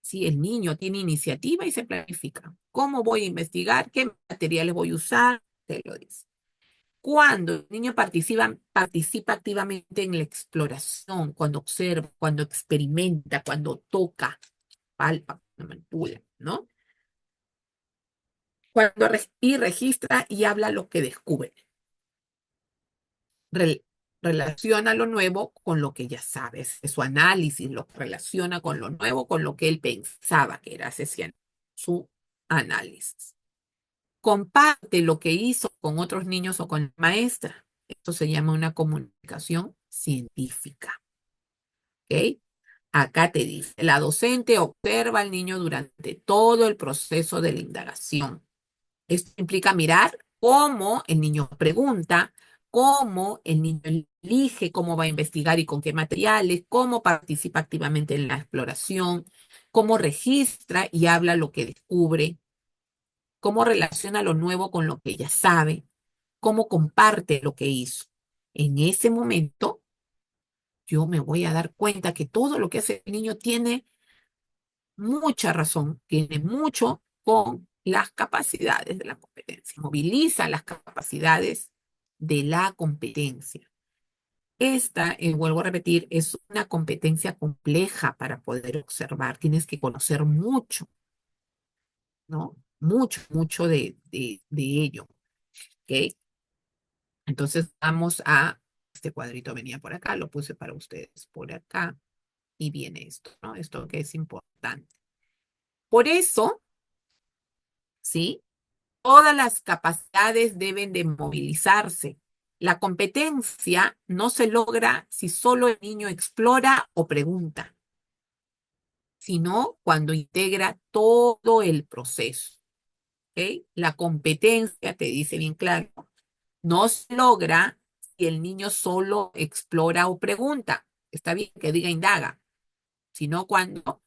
A: Si el niño tiene iniciativa y se planifica. ¿Cómo voy a investigar? ¿Qué materiales voy a usar? Te lo dice. Cuando el niño participa activamente en la exploración, cuando observa, cuando experimenta, cuando toca, palpa, manipula, ¿no? Y registra y habla lo que descubre. Re- Relaciona lo nuevo con lo que ya sabes. Su análisis lo relaciona con lo nuevo, con lo que él pensaba que era su análisis. Comparte lo que hizo con otros niños o con la maestra. Esto se llama una comunicación científica. ¿Ok? Acá te dice, la docente observa al niño durante todo el proceso de la indagación. Esto implica mirar cómo el niño pregunta, cómo el niño elige cómo va a investigar y con qué materiales, cómo participa activamente en la exploración, cómo registra y habla lo que descubre, cómo relaciona lo nuevo con lo que ya sabe, cómo comparte lo que hizo. En ese momento, yo me voy a dar cuenta que todo lo que hace el niño tiene mucha razón, tiene mucho con las capacidades de la competencia, moviliza las capacidades de la competencia. Esta, vuelvo a repetir, es una competencia compleja para poder observar. Tienes que conocer mucho, ¿no? Mucho, mucho de ello. ¿Ok? Entonces vamos a este cuadrito venía por acá, lo puse para ustedes por acá, y viene esto, ¿no? Esto que es importante. Por eso, ¿sí? Todas las capacidades deben de movilizarse. La competencia no se logra si solo el niño explora o pregunta, sino cuando integra todo el proceso. ¿Ok? La competencia, te dice bien claro, no se logra si el niño solo explora o pregunta. Está bien que diga indaga, sino cuando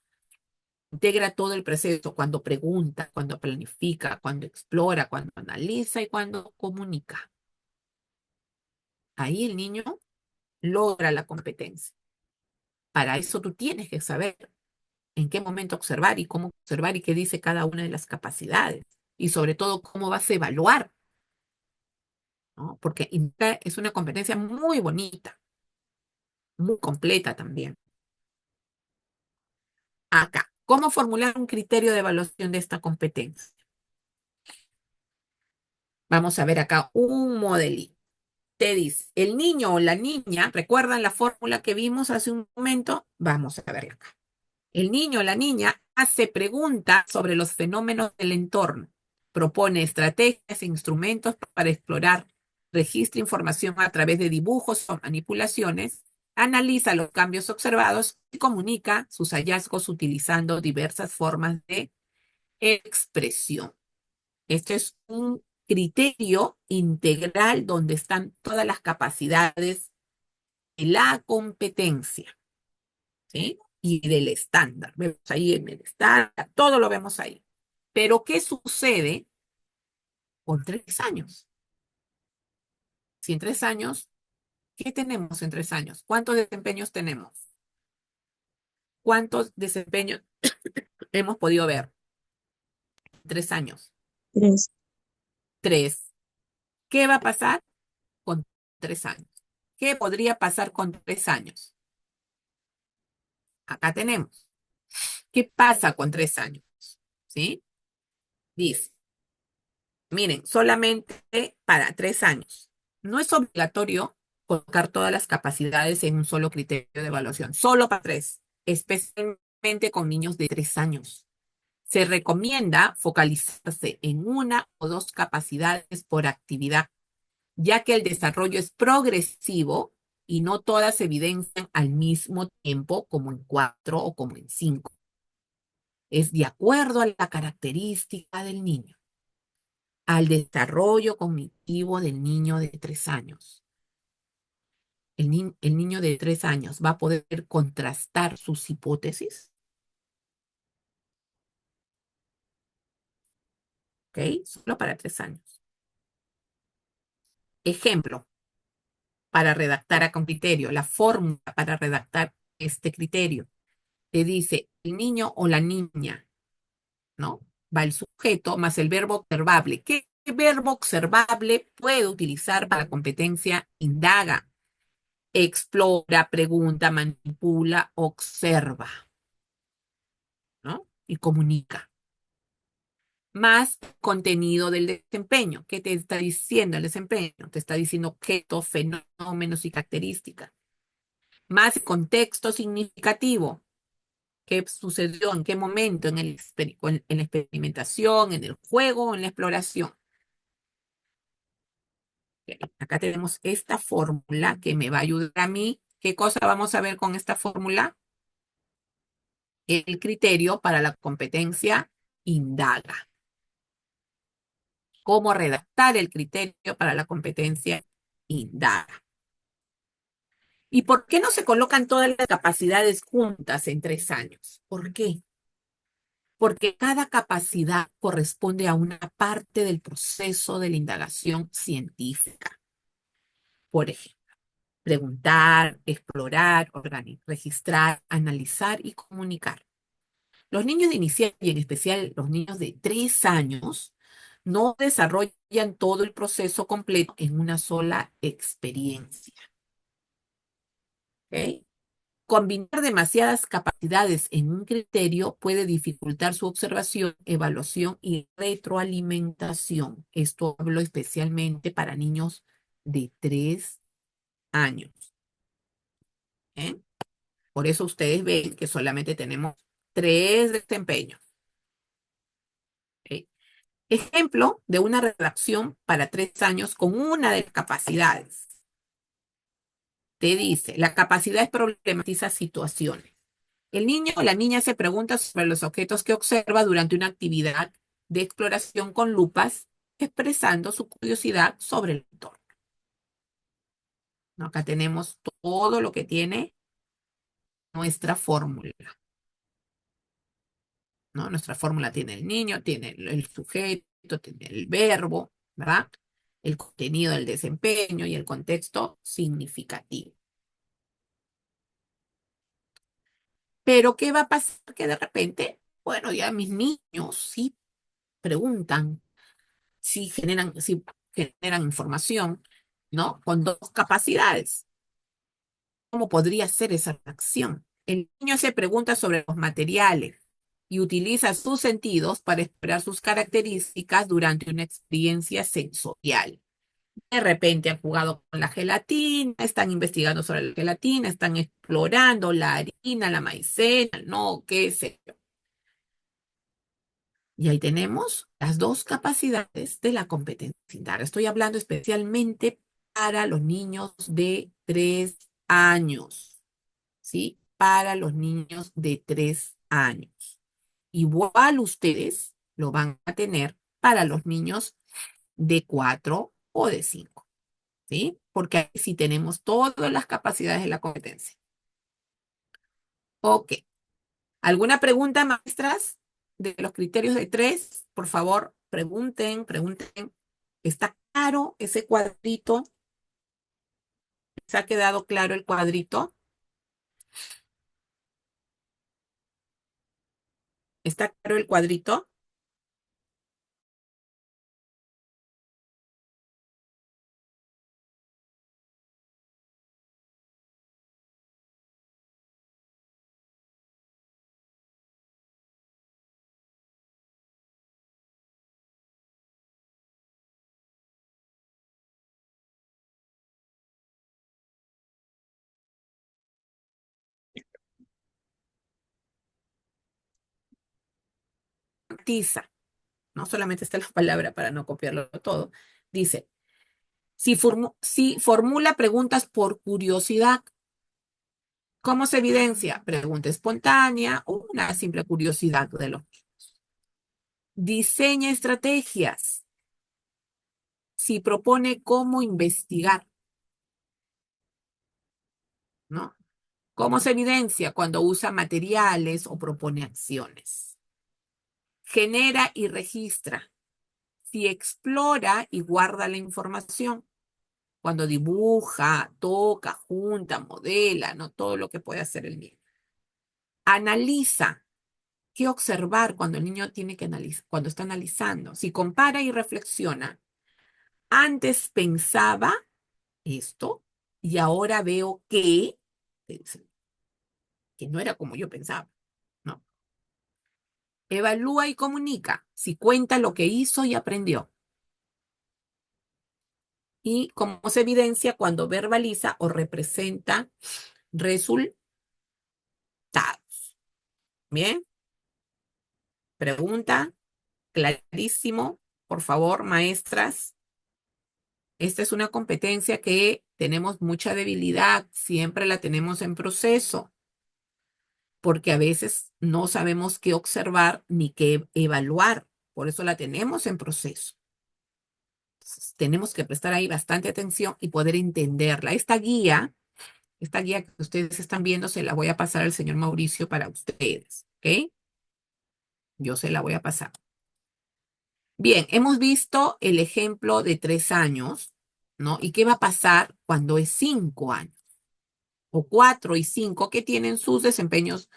A: integra todo el proceso, cuando pregunta, cuando planifica, cuando explora, cuando analiza y cuando comunica. Ahí el niño logra la competencia. Para eso tú tienes que saber en qué momento observar y cómo observar y qué dice cada una de las capacidades. Y sobre todo, cómo vas a evaluar, ¿no? Porque es una competencia muy bonita, muy completa también. Acá, ¿cómo formular un criterio de evaluación de esta competencia? Vamos a ver acá un modelito. Te dice, el niño o la niña, ¿recuerdan la fórmula que vimos hace un momento? Vamos a verla acá. El niño o la niña hace preguntas sobre los fenómenos del entorno, propone estrategias e instrumentos para explorar, registra información a través de dibujos o manipulaciones, analiza los cambios observados y comunica sus hallazgos utilizando diversas formas de expresión. Este es un criterio integral donde están todas las capacidades de la competencia, ¿sí? Y del estándar. Vemos ahí en el estándar, todo lo vemos ahí. Pero, ¿qué sucede con 3 años? Si en 3 años, ¿qué tenemos en 3 años? ¿Cuántos desempeños tenemos? ¿Cuántos desempeños hemos podido ver? 3 años.
B: 3.
A: 3. ¿Qué va a pasar con 3 años? ¿Qué podría pasar con 3 años? Acá tenemos. ¿Qué pasa con 3 años? ¿Sí? Dice, miren, solamente para 3 años. No es obligatorio colocar todas las capacidades en un solo criterio de evaluación, solo para 3, especialmente con niños de 3 años. Se recomienda focalizarse en una o dos capacidades por actividad, ya que el desarrollo es progresivo y no todas se evidencian al mismo tiempo como en 4 o como en 5. Es de acuerdo a la característica del niño, al desarrollo cognitivo del niño de 3 años. El niño de 3 años va a poder contrastar sus hipótesis, ¿ok? Solo para 3 años. Ejemplo, para redactar a con criterio, la fórmula para redactar este criterio. Te dice el niño o la niña, ¿no? Va el sujeto más el verbo observable. ¿Qué verbo observable puede utilizar para competencia indaga? Explora, pregunta, manipula, observa, ¿no? Y comunica. Más contenido del desempeño. ¿Qué te está diciendo el desempeño? Te está diciendo objetos, fenómenos y características. Más contexto significativo. ¿Qué sucedió? ¿En qué momento? En la experimentación, en el juego, en la exploración. Acá tenemos esta fórmula que me va a ayudar a mí. ¿Qué cosa vamos a ver con esta fórmula? El criterio para la competencia indaga. ¿Cómo redactar el criterio para la competencia indaga? ¿Y por qué no se colocan todas las capacidades juntas en 3 años? ¿Por qué? Porque cada capacidad corresponde a una parte del proceso de la indagación científica. Por ejemplo, preguntar, explorar, registrar, analizar y comunicar. Los niños de inicial y en especial los niños de 3 años no desarrollan todo el proceso completo en una sola experiencia. ¿Ok? Combinar demasiadas capacidades en un criterio puede dificultar su observación, evaluación y retroalimentación. Esto hablo especialmente para niños de 3 años. ¿Eh? Por eso ustedes ven que solamente tenemos 3 desempeños. ¿Ok? Ejemplo de una redacción para 3 años con una de las capacidades. Te dice, la capacidad problematiza situaciones. El niño o la niña se pregunta sobre los objetos que observa durante una actividad de exploración con lupas, expresando su curiosidad sobre el entorno. ¿No? Acá tenemos todo lo que tiene nuestra fórmula. ¿No? Nuestra fórmula tiene el niño, tiene el sujeto, tiene el verbo, ¿verdad? El contenido del desempeño y el contexto significativo. Pero ¿qué va a pasar? Que de repente, bueno, ya mis niños sí preguntan, sí generan información, ¿no? Con 2 capacidades. ¿Cómo podría ser esa acción? El niño se pregunta sobre los materiales y utiliza sus sentidos para explorar sus características durante una experiencia sensorial. De repente han jugado con la gelatina, están investigando sobre la gelatina, están explorando la harina, la maicena, no, qué sé yo. Y ahí tenemos las 2 capacidades de la competencia integral. Estoy hablando especialmente para los niños de 3 años, ¿sí? Para los niños de 3 años. Igual ustedes lo van a tener para los niños de 4 o de 5, ¿sí? Porque ahí sí tenemos todas las capacidades de la competencia. Ok. ¿Alguna pregunta, maestras, de los criterios de 3? Por favor, pregunten. ¿Está claro ese cuadrito? ¿Se ha quedado claro el cuadrito? ¿Está claro el cuadrito? Tiza. No solamente está la palabra para no copiarlo todo. Dice, si formula preguntas por curiosidad, ¿cómo se evidencia? Pregunta espontánea o una simple curiosidad de los niños. Diseña estrategias. Si propone cómo investigar, ¿no? ¿Cómo se evidencia? Cuando usa materiales o propone acciones. Genera y registra. Si explora y guarda la información. Cuando dibuja, toca, junta, modela, ¿no? Todo lo que puede hacer el niño. Analiza. ¿Qué observar cuando el niño tiene que analizar, cuando está analizando? Si compara y reflexiona, antes pensaba esto y ahora veo que no era como yo pensaba, ¿no? Evalúa y comunica. Si cuenta lo que hizo y aprendió. Y cómo se evidencia cuando verbaliza o representa resultados. Bien, pregunta, clarísimo. Por favor, maestras. Esta es una competencia que tenemos mucha debilidad, siempre la tenemos en proceso, porque a veces no sabemos qué observar ni qué evaluar, por eso la tenemos en proceso. Entonces, tenemos que prestar ahí bastante atención y poder entenderla. Esta guía que ustedes están viendo, se la voy a pasar al señor Mauricio para ustedes, ¿ok? Yo se la voy a pasar. Bien, hemos visto el ejemplo de 3 años, ¿no? ¿Y qué va a pasar cuando es 5 años? O 4 y 5 que tienen sus desempeños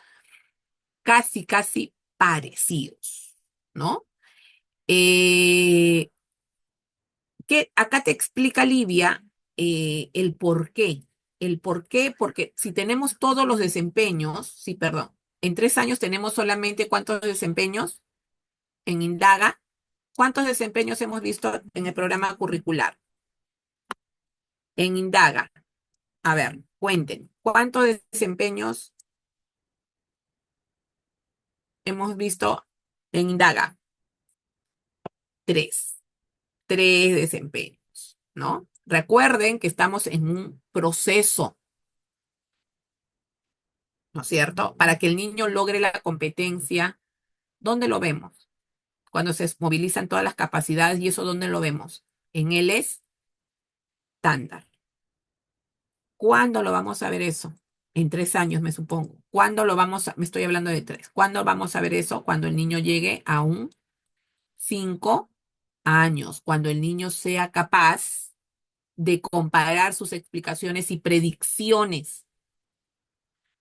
A: casi parecidos, ¿no? Eh, acá te explica Livia el por qué. El por qué, porque si tenemos todos los desempeños, sí, perdón, en 3 años tenemos solamente ¿cuántos desempeños? En Indaga, ¿cuántos desempeños hemos visto en el programa curricular? En Indaga. A ver, cuenten, ¿cuántos desempeños hemos visto en Indaga? Tres. Tres desempeños, ¿no? Recuerden que estamos en un proceso, ¿no es cierto? Para que el niño logre la competencia, ¿dónde lo vemos? Cuando se movilizan todas las capacidades, ¿y eso dónde lo vemos? En el estándar. ¿Cuándo lo vamos a ver eso? En 3 años, me supongo. ¿Cuándo lo vamos a, me estoy hablando de 3? ¿Cuándo vamos a ver eso? Cuando el niño llegue a un 5 años, cuando el niño sea capaz de comparar sus explicaciones y predicciones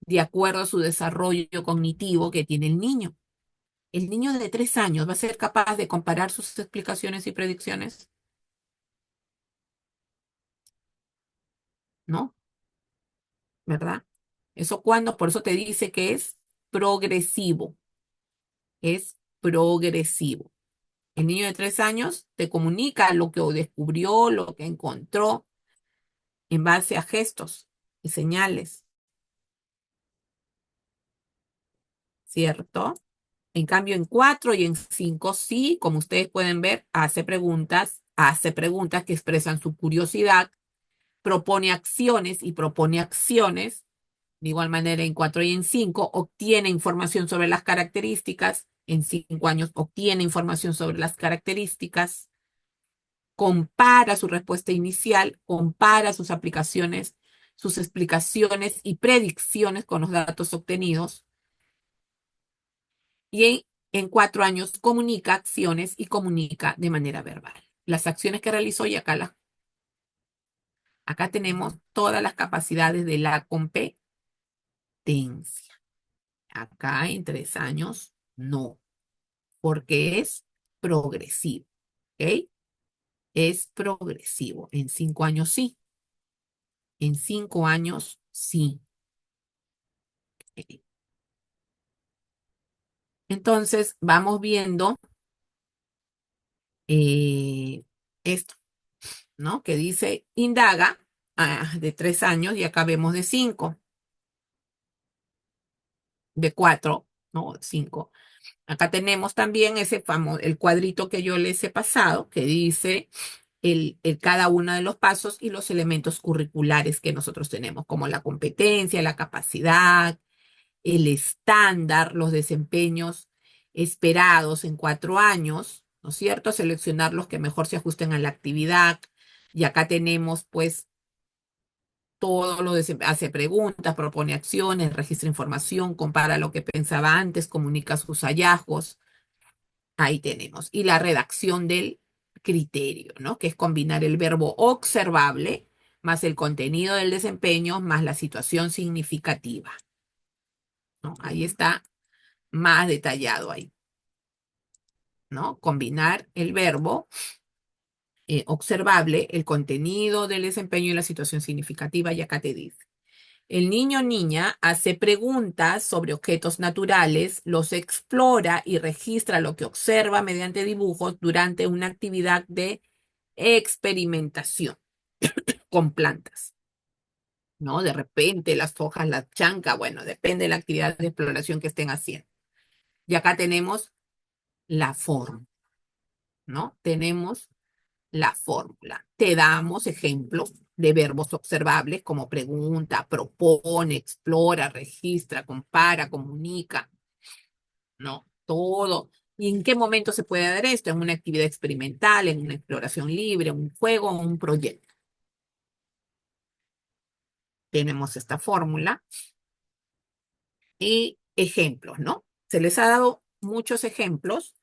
A: de acuerdo a su desarrollo cognitivo que tiene el niño. El niño de 3 años va a ser capaz de comparar sus explicaciones y predicciones, ¿no? ¿Verdad? Eso cuando, por eso te dice que progresivo, es progresivo. El niño de 3 años te comunica lo que descubrió, lo que encontró en base a gestos y señales, ¿cierto? En cambio, en 4 y en 5, sí, como ustedes pueden ver, hace preguntas que expresan su curiosidad, propone acciones y propone acciones. De igual manera, en 4 y en 5 obtiene información sobre las características. En 5 años obtiene información sobre las características, compara su respuesta inicial, compara sus aplicaciones, sus explicaciones y predicciones con los datos obtenidos. Y en 4 años comunica acciones y comunica de manera verbal. Las acciones que realizó y acá tenemos todas las capacidades de la competencia. Acá en 3 años no, porque es progresivo, ¿ok? Es progresivo. En 5 años sí. En 5 años sí. ¿Ok? Entonces vamos viendo eh, esto, ¿no? Que dice indaga de 3 años y acá vemos de 5, de 4, ¿no? 5. Acá tenemos también ese famoso, el cuadrito que yo les he pasado, que dice cada uno de los pasos y los elementos curriculares que nosotros tenemos, como la competencia, la capacidad, el estándar, los desempeños esperados en 4 años, ¿no es cierto? Seleccionar los que mejor se ajusten a la actividad. Y acá tenemos, pues, todo hace preguntas, propone acciones, registra información, compara lo que pensaba antes, comunica sus hallazgos. Ahí tenemos. Y la redacción del criterio, ¿no? Que es combinar el verbo observable más el contenido del desempeño más la situación significativa, ¿no? Ahí está más detallado ahí, ¿no? Combinar el verbo observable, el contenido del desempeño y la situación significativa, y acá te dice. El niño o niña hace preguntas sobre objetos naturales, los explora y registra lo que observa mediante dibujos durante una actividad de experimentación con plantas, ¿no? De repente las hojas, las chancas, bueno, depende de la actividad de exploración que estén haciendo. Y acá tenemos la forma, ¿no? Tenemos la fórmula. Te damos ejemplos de verbos observables como pregunta, propone, explora, registra, compara, comunica, ¿no? Todo. ¿Y en qué momento se puede dar esto? En una actividad experimental, en una exploración libre, un juego o un proyecto. Tenemos esta fórmula y ejemplos, ¿no? Se les ha dado muchos ejemplos.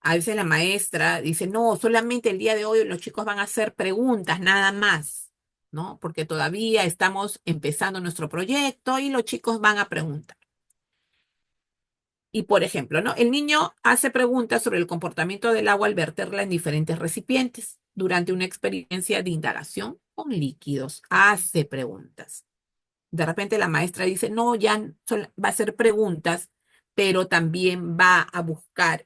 A: A veces la maestra dice, no, solamente el día de hoy los chicos van a hacer preguntas, nada más, ¿no? Porque todavía estamos empezando nuestro proyecto y los chicos van a preguntar. Y por ejemplo, ¿no? El niño hace preguntas sobre el comportamiento del agua al verterla en diferentes recipientes durante una experiencia de indagación con líquidos. Hace preguntas. De repente la maestra dice, no, ya va a hacer preguntas, pero también va a buscar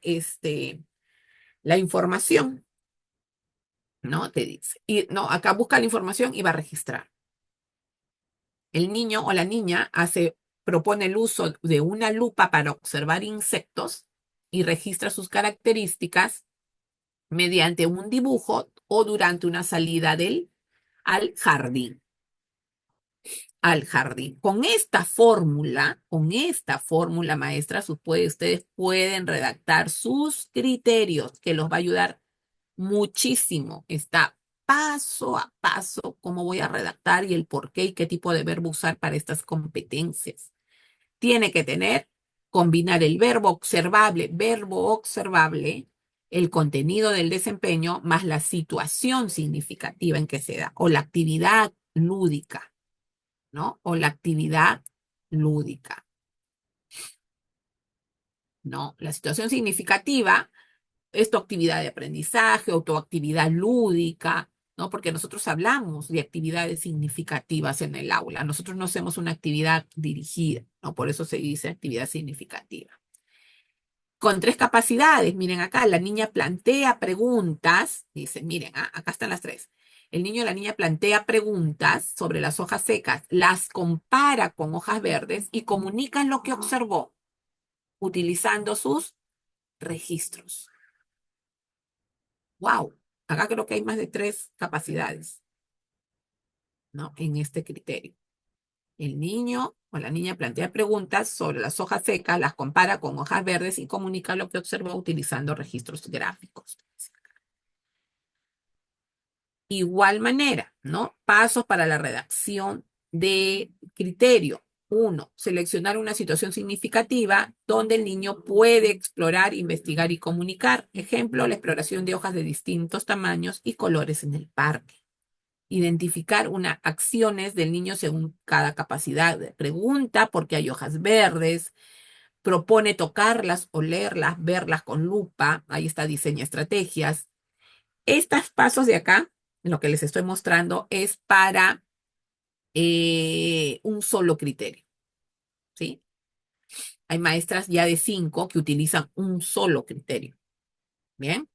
A: la información, ¿no? Te dice. Y no, acá busca la información y va a registrar. el niño o la niña propone el uso de una lupa para observar insectos y registra sus características mediante un dibujo o durante una salida al jardín. Al jardín. Con esta fórmula, maestra, ustedes pueden redactar sus criterios, que los va a ayudar muchísimo. Está paso a paso cómo voy a redactar y el por qué y qué tipo de verbo usar para estas competencias. Tiene que combinar el verbo observable, el contenido del desempeño, más la situación significativa en que se da, o la actividad lúdica, ¿no? O la actividad lúdica, ¿no? La situación significativa es tu actividad de aprendizaje o tu actividad lúdica, ¿no? Porque nosotros hablamos de actividades significativas en el aula. Nosotros no hacemos una actividad dirigida, ¿no? Por eso se dice actividad significativa. Con 3 capacidades, miren acá, la niña plantea preguntas, dice, miren, acá están las 3. El niño o la niña plantea preguntas sobre las hojas secas, las compara con hojas verdes y comunica lo que observó utilizando sus registros. ¡Wow! Acá creo que hay más de 3 capacidades, ¿no? En este criterio. El niño o la niña plantea preguntas sobre las hojas secas, las compara con hojas verdes y comunica lo que observó utilizando registros gráficos. Igual manera, ¿no? Pasos para la redacción de criterio. 1. Seleccionar una situación significativa donde el niño puede explorar, investigar y comunicar. Ejemplo, la exploración de hojas de distintos tamaños y colores en el parque. Identificar acciones del niño según cada capacidad. Pregunta por qué hay hojas verdes. Propone tocarlas, olerlas, verlas con lupa. Ahí está, diseña estrategias. Estos pasos de acá, lo que les estoy mostrando, es para un solo criterio, ¿sí? Hay maestras ya de 5 que utilizan un solo criterio, ¿bien?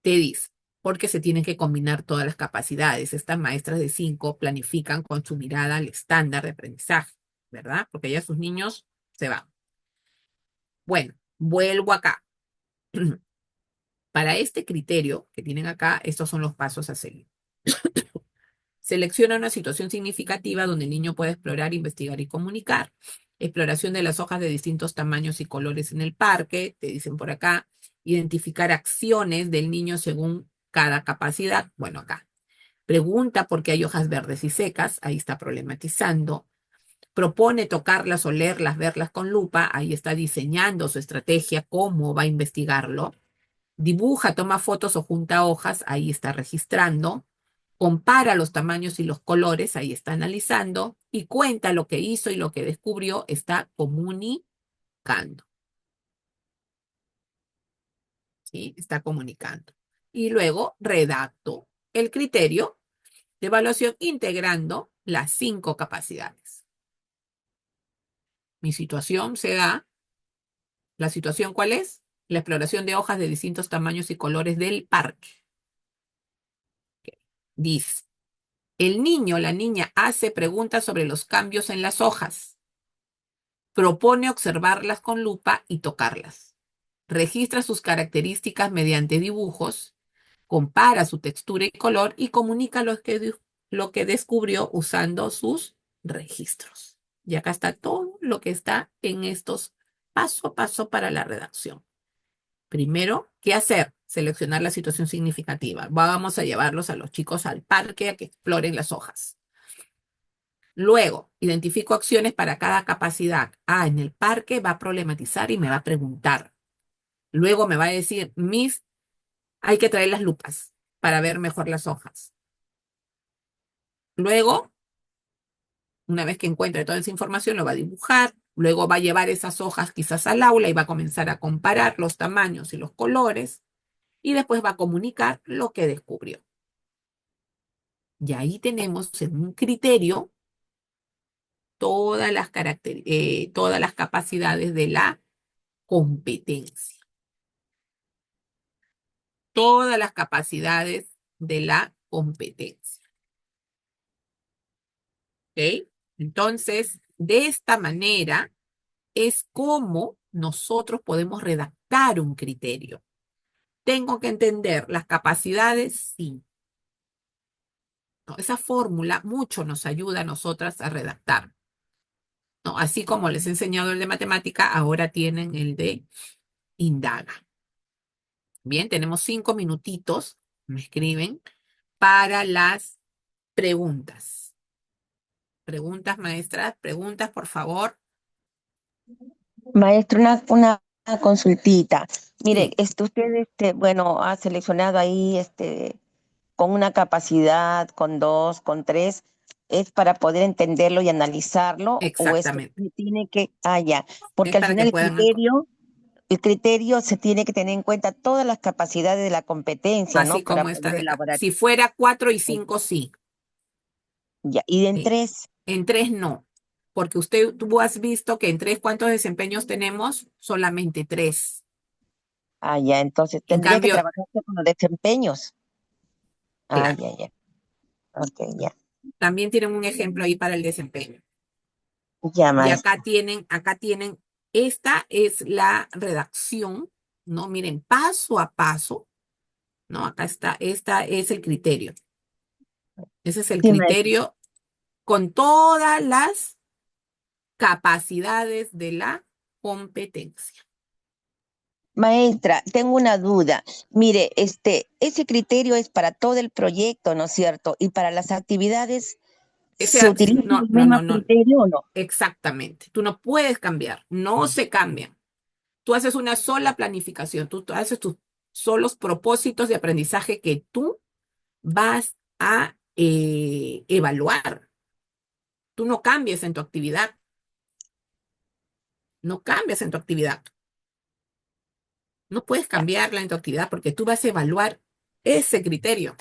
A: Te dice, porque se tienen que combinar todas las capacidades. Estas maestras de 5 planifican con su mirada al estándar de aprendizaje, ¿verdad? Porque ya sus niños se van. Bueno, vuelvo acá. Para este criterio que tienen acá, estos son los pasos a seguir. Selecciona una situación significativa donde el niño puede explorar, investigar y comunicar. Exploración de las hojas de distintos tamaños y colores en el parque, te dicen por acá. Identificar acciones del niño según cada capacidad. Bueno, acá. Pregunta por qué hay hojas verdes y secas, ahí está problematizando. Propone tocarlas, olerlas, verlas con lupa, ahí está diseñando su estrategia, cómo va a investigarlo. Dibuja, toma fotos o junta hojas, ahí está registrando. Compara los tamaños y los colores, ahí está analizando. Y cuenta lo que hizo y lo que descubrió, está comunicando. ¿Sí? Está comunicando. Y luego redacto el criterio de evaluación integrando las 5 capacidades. Mi situación se da. ¿La situación cuál es? La exploración de hojas de distintos tamaños y colores del parque. Dice, el niño o la niña hace preguntas sobre los cambios en las hojas. Propone observarlas con lupa y tocarlas. Registra sus características mediante dibujos. Compara su textura y color y comunica lo que descubrió usando sus registros. Y acá está todo lo que está en estos paso a paso para la redacción. Primero, ¿qué hacer? Seleccionar la situación significativa. Vamos a llevarlos a los chicos al parque a que exploren las hojas. Luego, identifico acciones para cada capacidad. En el parque va a problematizar y me va a preguntar. Luego me va a decir, Miss, hay que traer las lupas para ver mejor las hojas. Luego, una vez que encuentre toda esa información, lo va a dibujar. Luego va a llevar esas hojas quizás al aula y va a comenzar a comparar los tamaños y los colores. Y después va a comunicar lo que descubrió. Y ahí tenemos en un criterio todas las capacidades de la competencia. Todas las capacidades de la competencia. ¿Ok? Entonces, de esta manera es como nosotros podemos redactar un criterio. Tengo que entender las capacidades, sí. ¿No? Esa fórmula mucho nos ayuda a nosotras a redactar. ¿No? Así como les he enseñado el de matemática, ahora tienen el de indaga. Bien, tenemos 5 minutitos, me escriben, para las preguntas. Preguntas, maestras, preguntas, por favor.
H: Maestro, una consultita. Mire,
A: Sí,
H: usted, bueno, ha seleccionado ahí, con una capacidad, con dos, con tres, ¿es para poder entenderlo y analizarlo o es que
A: exactamente.
H: se tiene que, ya,
A: Es
H: porque al
A: para que
H: final
A: puedan...
H: el criterio se tiene que tener en cuenta todas las capacidades de la competencia, ¿no?
A: Así
H: Para
A: como está
H: poder
A: de acá.
H: elaborar.
A: Si fuera 4 y 5, sí.
H: Ya, y en
A: Sí.
H: tres,
A: En 3 no. Porque tú has visto que en 3, ¿cuántos desempeños tenemos? Solamente 3.
H: ya, entonces
A: En
H: tendría que
A: cambio,
H: trabajarse con los desempeños.
A: claro,
H: Ya, ok, ya,
A: también tienen un ejemplo ahí para el desempeño.
H: ya,
A: Y
H: maestro.
A: acá tienen, esta es la redacción, ¿no? Miren, paso a paso, ¿no? Acá está, esta es el criterio. Ese es el
H: Sí, maestro.
A: criterio con todas las capacidades de la competencia.
H: Maestra, tengo una duda. Mire, ese criterio es para todo el proyecto, ¿no es cierto? Y para las actividades, ¿se utiliza
A: No,
H: el
A: no,
H: mismo
A: no, no,
H: criterio o no?
A: exactamente. Tú no puedes cambiar, no se cambian. Tú haces una sola planificación, tú haces tus solos propósitos de aprendizaje que tú vas a evaluar. Tú no cambies en tu actividad, no cambias en tu actividad. No puedes cambiarla en tu actividad porque tú vas a evaluar ese criterio.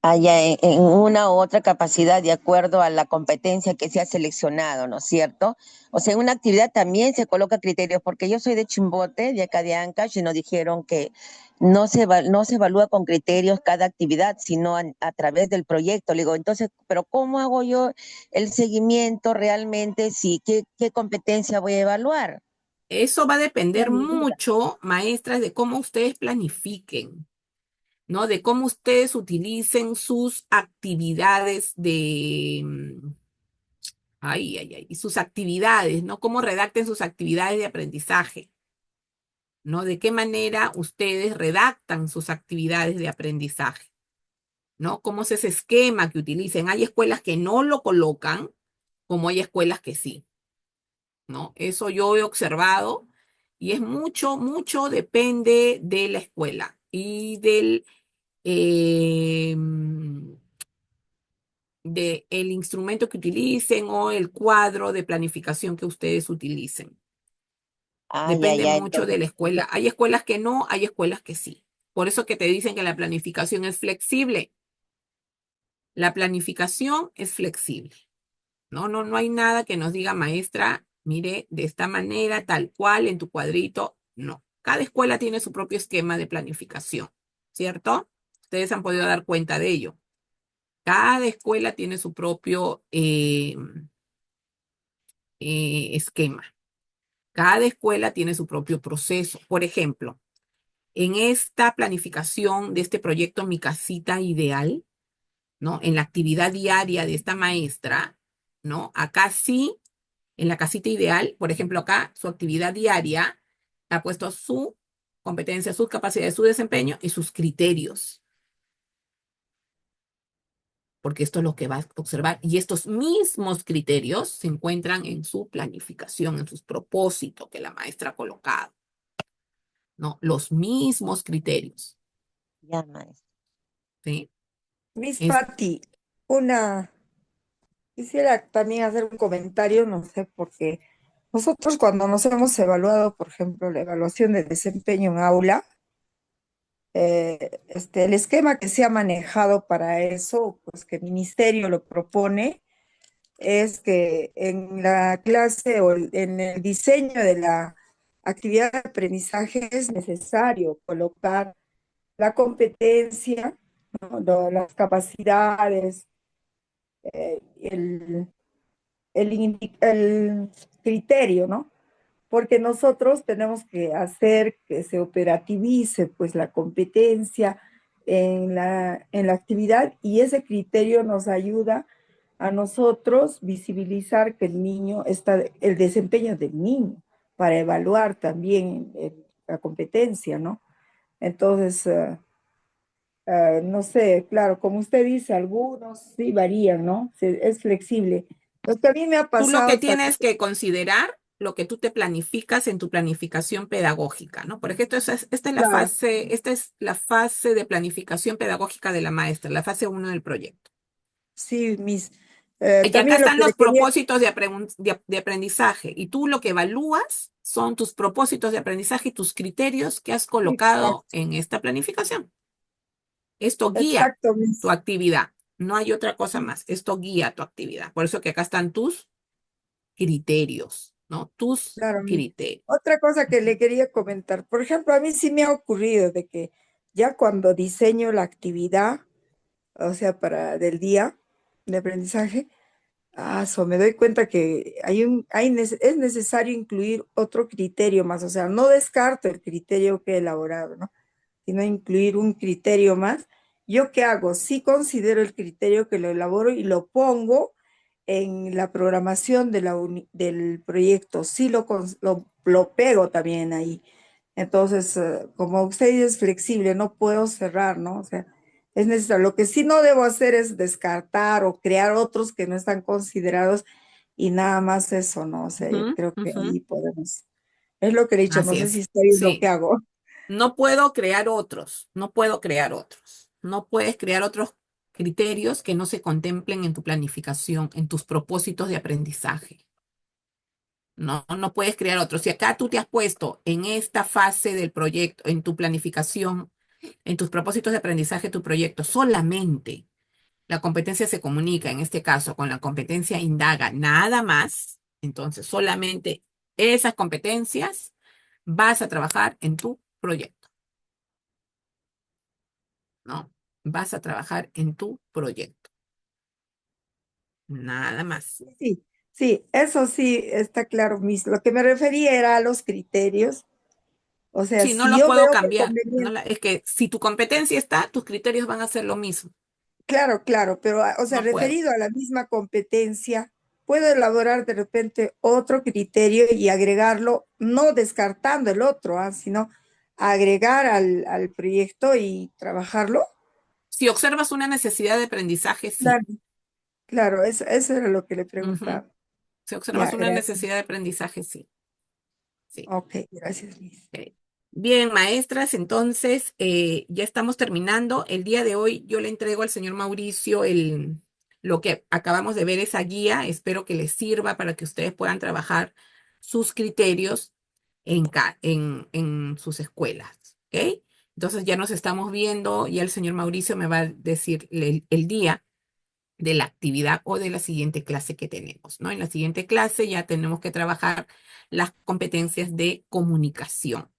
H: Haya en una u otra capacidad de acuerdo a la competencia que se ha seleccionado, ¿no es cierto? O sea, en una actividad también se coloca criterios, porque yo soy de Chimbote, de acá de Ancash, y nos dijeron que no se evalúa con criterios cada actividad, sino a través del proyecto. Le digo, entonces, pero ¿cómo hago yo el seguimiento realmente? Si, ¿qué competencia voy a evaluar?
A: Eso va a
H: Era
A: depender
H: mi duda.
A: mucho, maestras, de cómo ustedes planifiquen, ¿no? De cómo ustedes utilicen sus actividades y sus actividades, ¿no? Cómo redacten sus actividades de aprendizaje, ¿no? De qué manera ustedes redactan sus actividades de aprendizaje, ¿no? Cómo es ese esquema que utilicen. Hay escuelas que no lo colocan, como hay escuelas que sí, ¿no? Eso yo he observado y es mucho, mucho depende de la escuela y eh, de el instrumento que utilicen o el cuadro de planificación que ustedes utilicen. Depende
H: Ya,
A: mucho de
H: entonces,
A: la escuela. Hay escuelas que no, hay escuelas que sí. Por eso que te dicen que la planificación es flexible. La planificación es flexible. No, no, no hay nada que nos diga, maestra, mire, de esta manera, tal cual, en tu cuadrito. No. Cada escuela tiene su propio esquema de planificación, ¿cierto? Ustedes han podido dar cuenta de ello. Cada escuela tiene su propio esquema. Cada escuela tiene su propio proceso. Por ejemplo, en esta planificación de este proyecto Mi Casita Ideal, ¿no? En la actividad diaria de esta maestra, ¿no? Acá sí, en la casita ideal, por ejemplo, acá su actividad diaria ha puesto su competencia, sus capacidades, su desempeño y sus criterios, porque esto es lo que va a observar. Y estos mismos criterios se encuentran en su planificación, en sus propósitos que la maestra ha colocado, ¿no? Los mismos criterios,
H: ya, maestro.
A: ¿sí?
G: Miss
A: Es,
G: Patti, una, quisiera también hacer un comentario, no sé, porque nosotros cuando nos hemos evaluado, por ejemplo, la evaluación de desempeño en aula, el esquema que se ha manejado para eso, pues que el ministerio lo propone, es que en la clase o en el diseño de la actividad de aprendizaje es necesario colocar la competencia, ¿no? Las capacidades, el criterio, ¿no? Porque nosotros tenemos que hacer que se operativice pues la competencia en la actividad y ese criterio nos ayuda a nosotros visibilizar que el niño está, el desempeño del niño, para evaluar también la competencia, ¿no? Entonces, no sé, claro, como usted dice, algunos sí varían, ¿no? Es flexible. Lo que a mí me ha
A: Tú lo
G: pasado
A: que
G: también,
A: tienes que considerar, lo que tú te planificas en tu planificación pedagógica, ¿no? Porque
G: claro,
A: esta es la fase de planificación pedagógica de la maestra, la fase uno del proyecto.
G: sí,
A: Y acá
G: también lo
A: están
G: que le
A: los
G: quería,
A: propósitos de aprendizaje. Y tú lo que evalúas son tus propósitos de aprendizaje y tus criterios que has colocado
G: exacto,
A: en esta planificación. Esto guía
G: exacto,
A: tu actividad. No hay otra cosa más. Esto guía tu actividad. Por eso que acá están tus criterios, ¿no? Tus
G: claro,
A: criterios.
G: otra cosa que le quería comentar, por ejemplo, a mí sí me ha ocurrido de que ya cuando diseño la actividad, o sea, para del día de aprendizaje, me doy cuenta que es necesario incluir otro criterio más, o sea, no descarto el criterio que he elaborado, ¿no? Sino incluir un criterio más. ¿Yo qué hago? Sí considero el criterio que lo elaboro y lo pongo en la programación del proyecto, sí lo pego también ahí. Entonces, como usted es flexible, no puedo cerrar, ¿no? O sea, es necesario. Lo que sí no debo hacer es descartar o crear otros que no están considerados y nada más eso, ¿no? O sea, yo
A: Ujú,
G: creo que
A: ujú.
G: ahí podemos. Es lo que he dicho, no
A: Así
G: sé si
A: es.
G: está bien lo que
A: Sí.
G: hago.
A: No puedo crear otros. No puedo crear otros. No puedes crear otros criterios que no se contemplen en tu planificación, en tus propósitos de aprendizaje. No, no puedes crear otros. Si acá tú te has puesto en esta fase del proyecto, en tu planificación, en tus propósitos de aprendizaje, tu proyecto, solamente la competencia se comunica, en este caso, con la competencia indaga, nada más. Entonces, solamente esas competencias vas a trabajar en tu proyecto, ¿no? Vas a trabajar en tu proyecto, nada más.
G: Sí, sí, eso sí está claro, Miss. Lo que me refería era a los criterios. O sea,
A: Sí, no
G: si
A: los
G: yo
A: puedo
G: veo por
A: cambiar. No
G: conveniente,
A: es que si tu competencia está, tus criterios van a ser lo mismo.
G: claro, claro, pero, o sea,
A: No puedo.
G: referido a la misma competencia, puedo elaborar de repente otro criterio y agregarlo, no descartando el otro, sino agregar al proyecto y trabajarlo.
A: Si observas una necesidad de aprendizaje, sí.
G: Claro, claro, eso era lo que le
A: Ujú.
G: preguntaba.
A: Si observas
G: Ya,
A: una
G: gracias.
A: necesidad de aprendizaje, sí. Sí.
G: Ok, gracias, Miss.
A: Ok. Bien, maestras, entonces ya estamos terminando. El día de hoy yo le entrego al señor Mauricio lo que acabamos de ver, esa guía. Espero que les sirva para que ustedes puedan trabajar sus criterios en sus escuelas. ¿Ok? Entonces ya nos estamos viendo. Ya el señor Mauricio me va a decir el día de la actividad o de la siguiente clase que tenemos, ¿no? En la siguiente clase ya tenemos que trabajar las competencias de comunicación.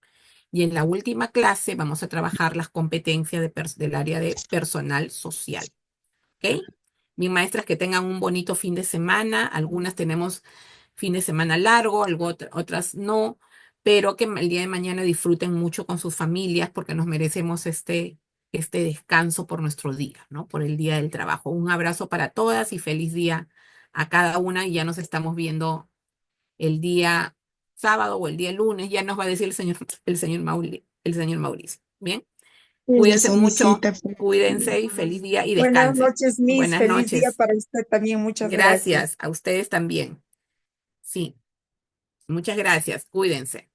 A: Y en la última clase vamos a trabajar las competencias del área de personal social. ¿Ok? Mis maestras, que tengan un bonito fin de semana. Algunas tenemos fin de semana largo, otras no, pero que el día de mañana disfruten mucho con sus familias porque nos merecemos este descanso por nuestro día, ¿no? Por el día del trabajo. Un abrazo para todas y feliz día a cada una y ya nos estamos viendo el día sábado o el día lunes. Ya nos va a decir el señor Mauricio. Bien, cuídense
B: Eso,
A: mucho,
B: misita.
A: cuídense y feliz día y
G: Buenas
A: descansen.
G: noches, Miss.
A: Buenas
G: Feliz día
A: noches.
G: para usted también. Muchas gracias.
A: Gracias a ustedes también. Sí, muchas gracias. Cuídense.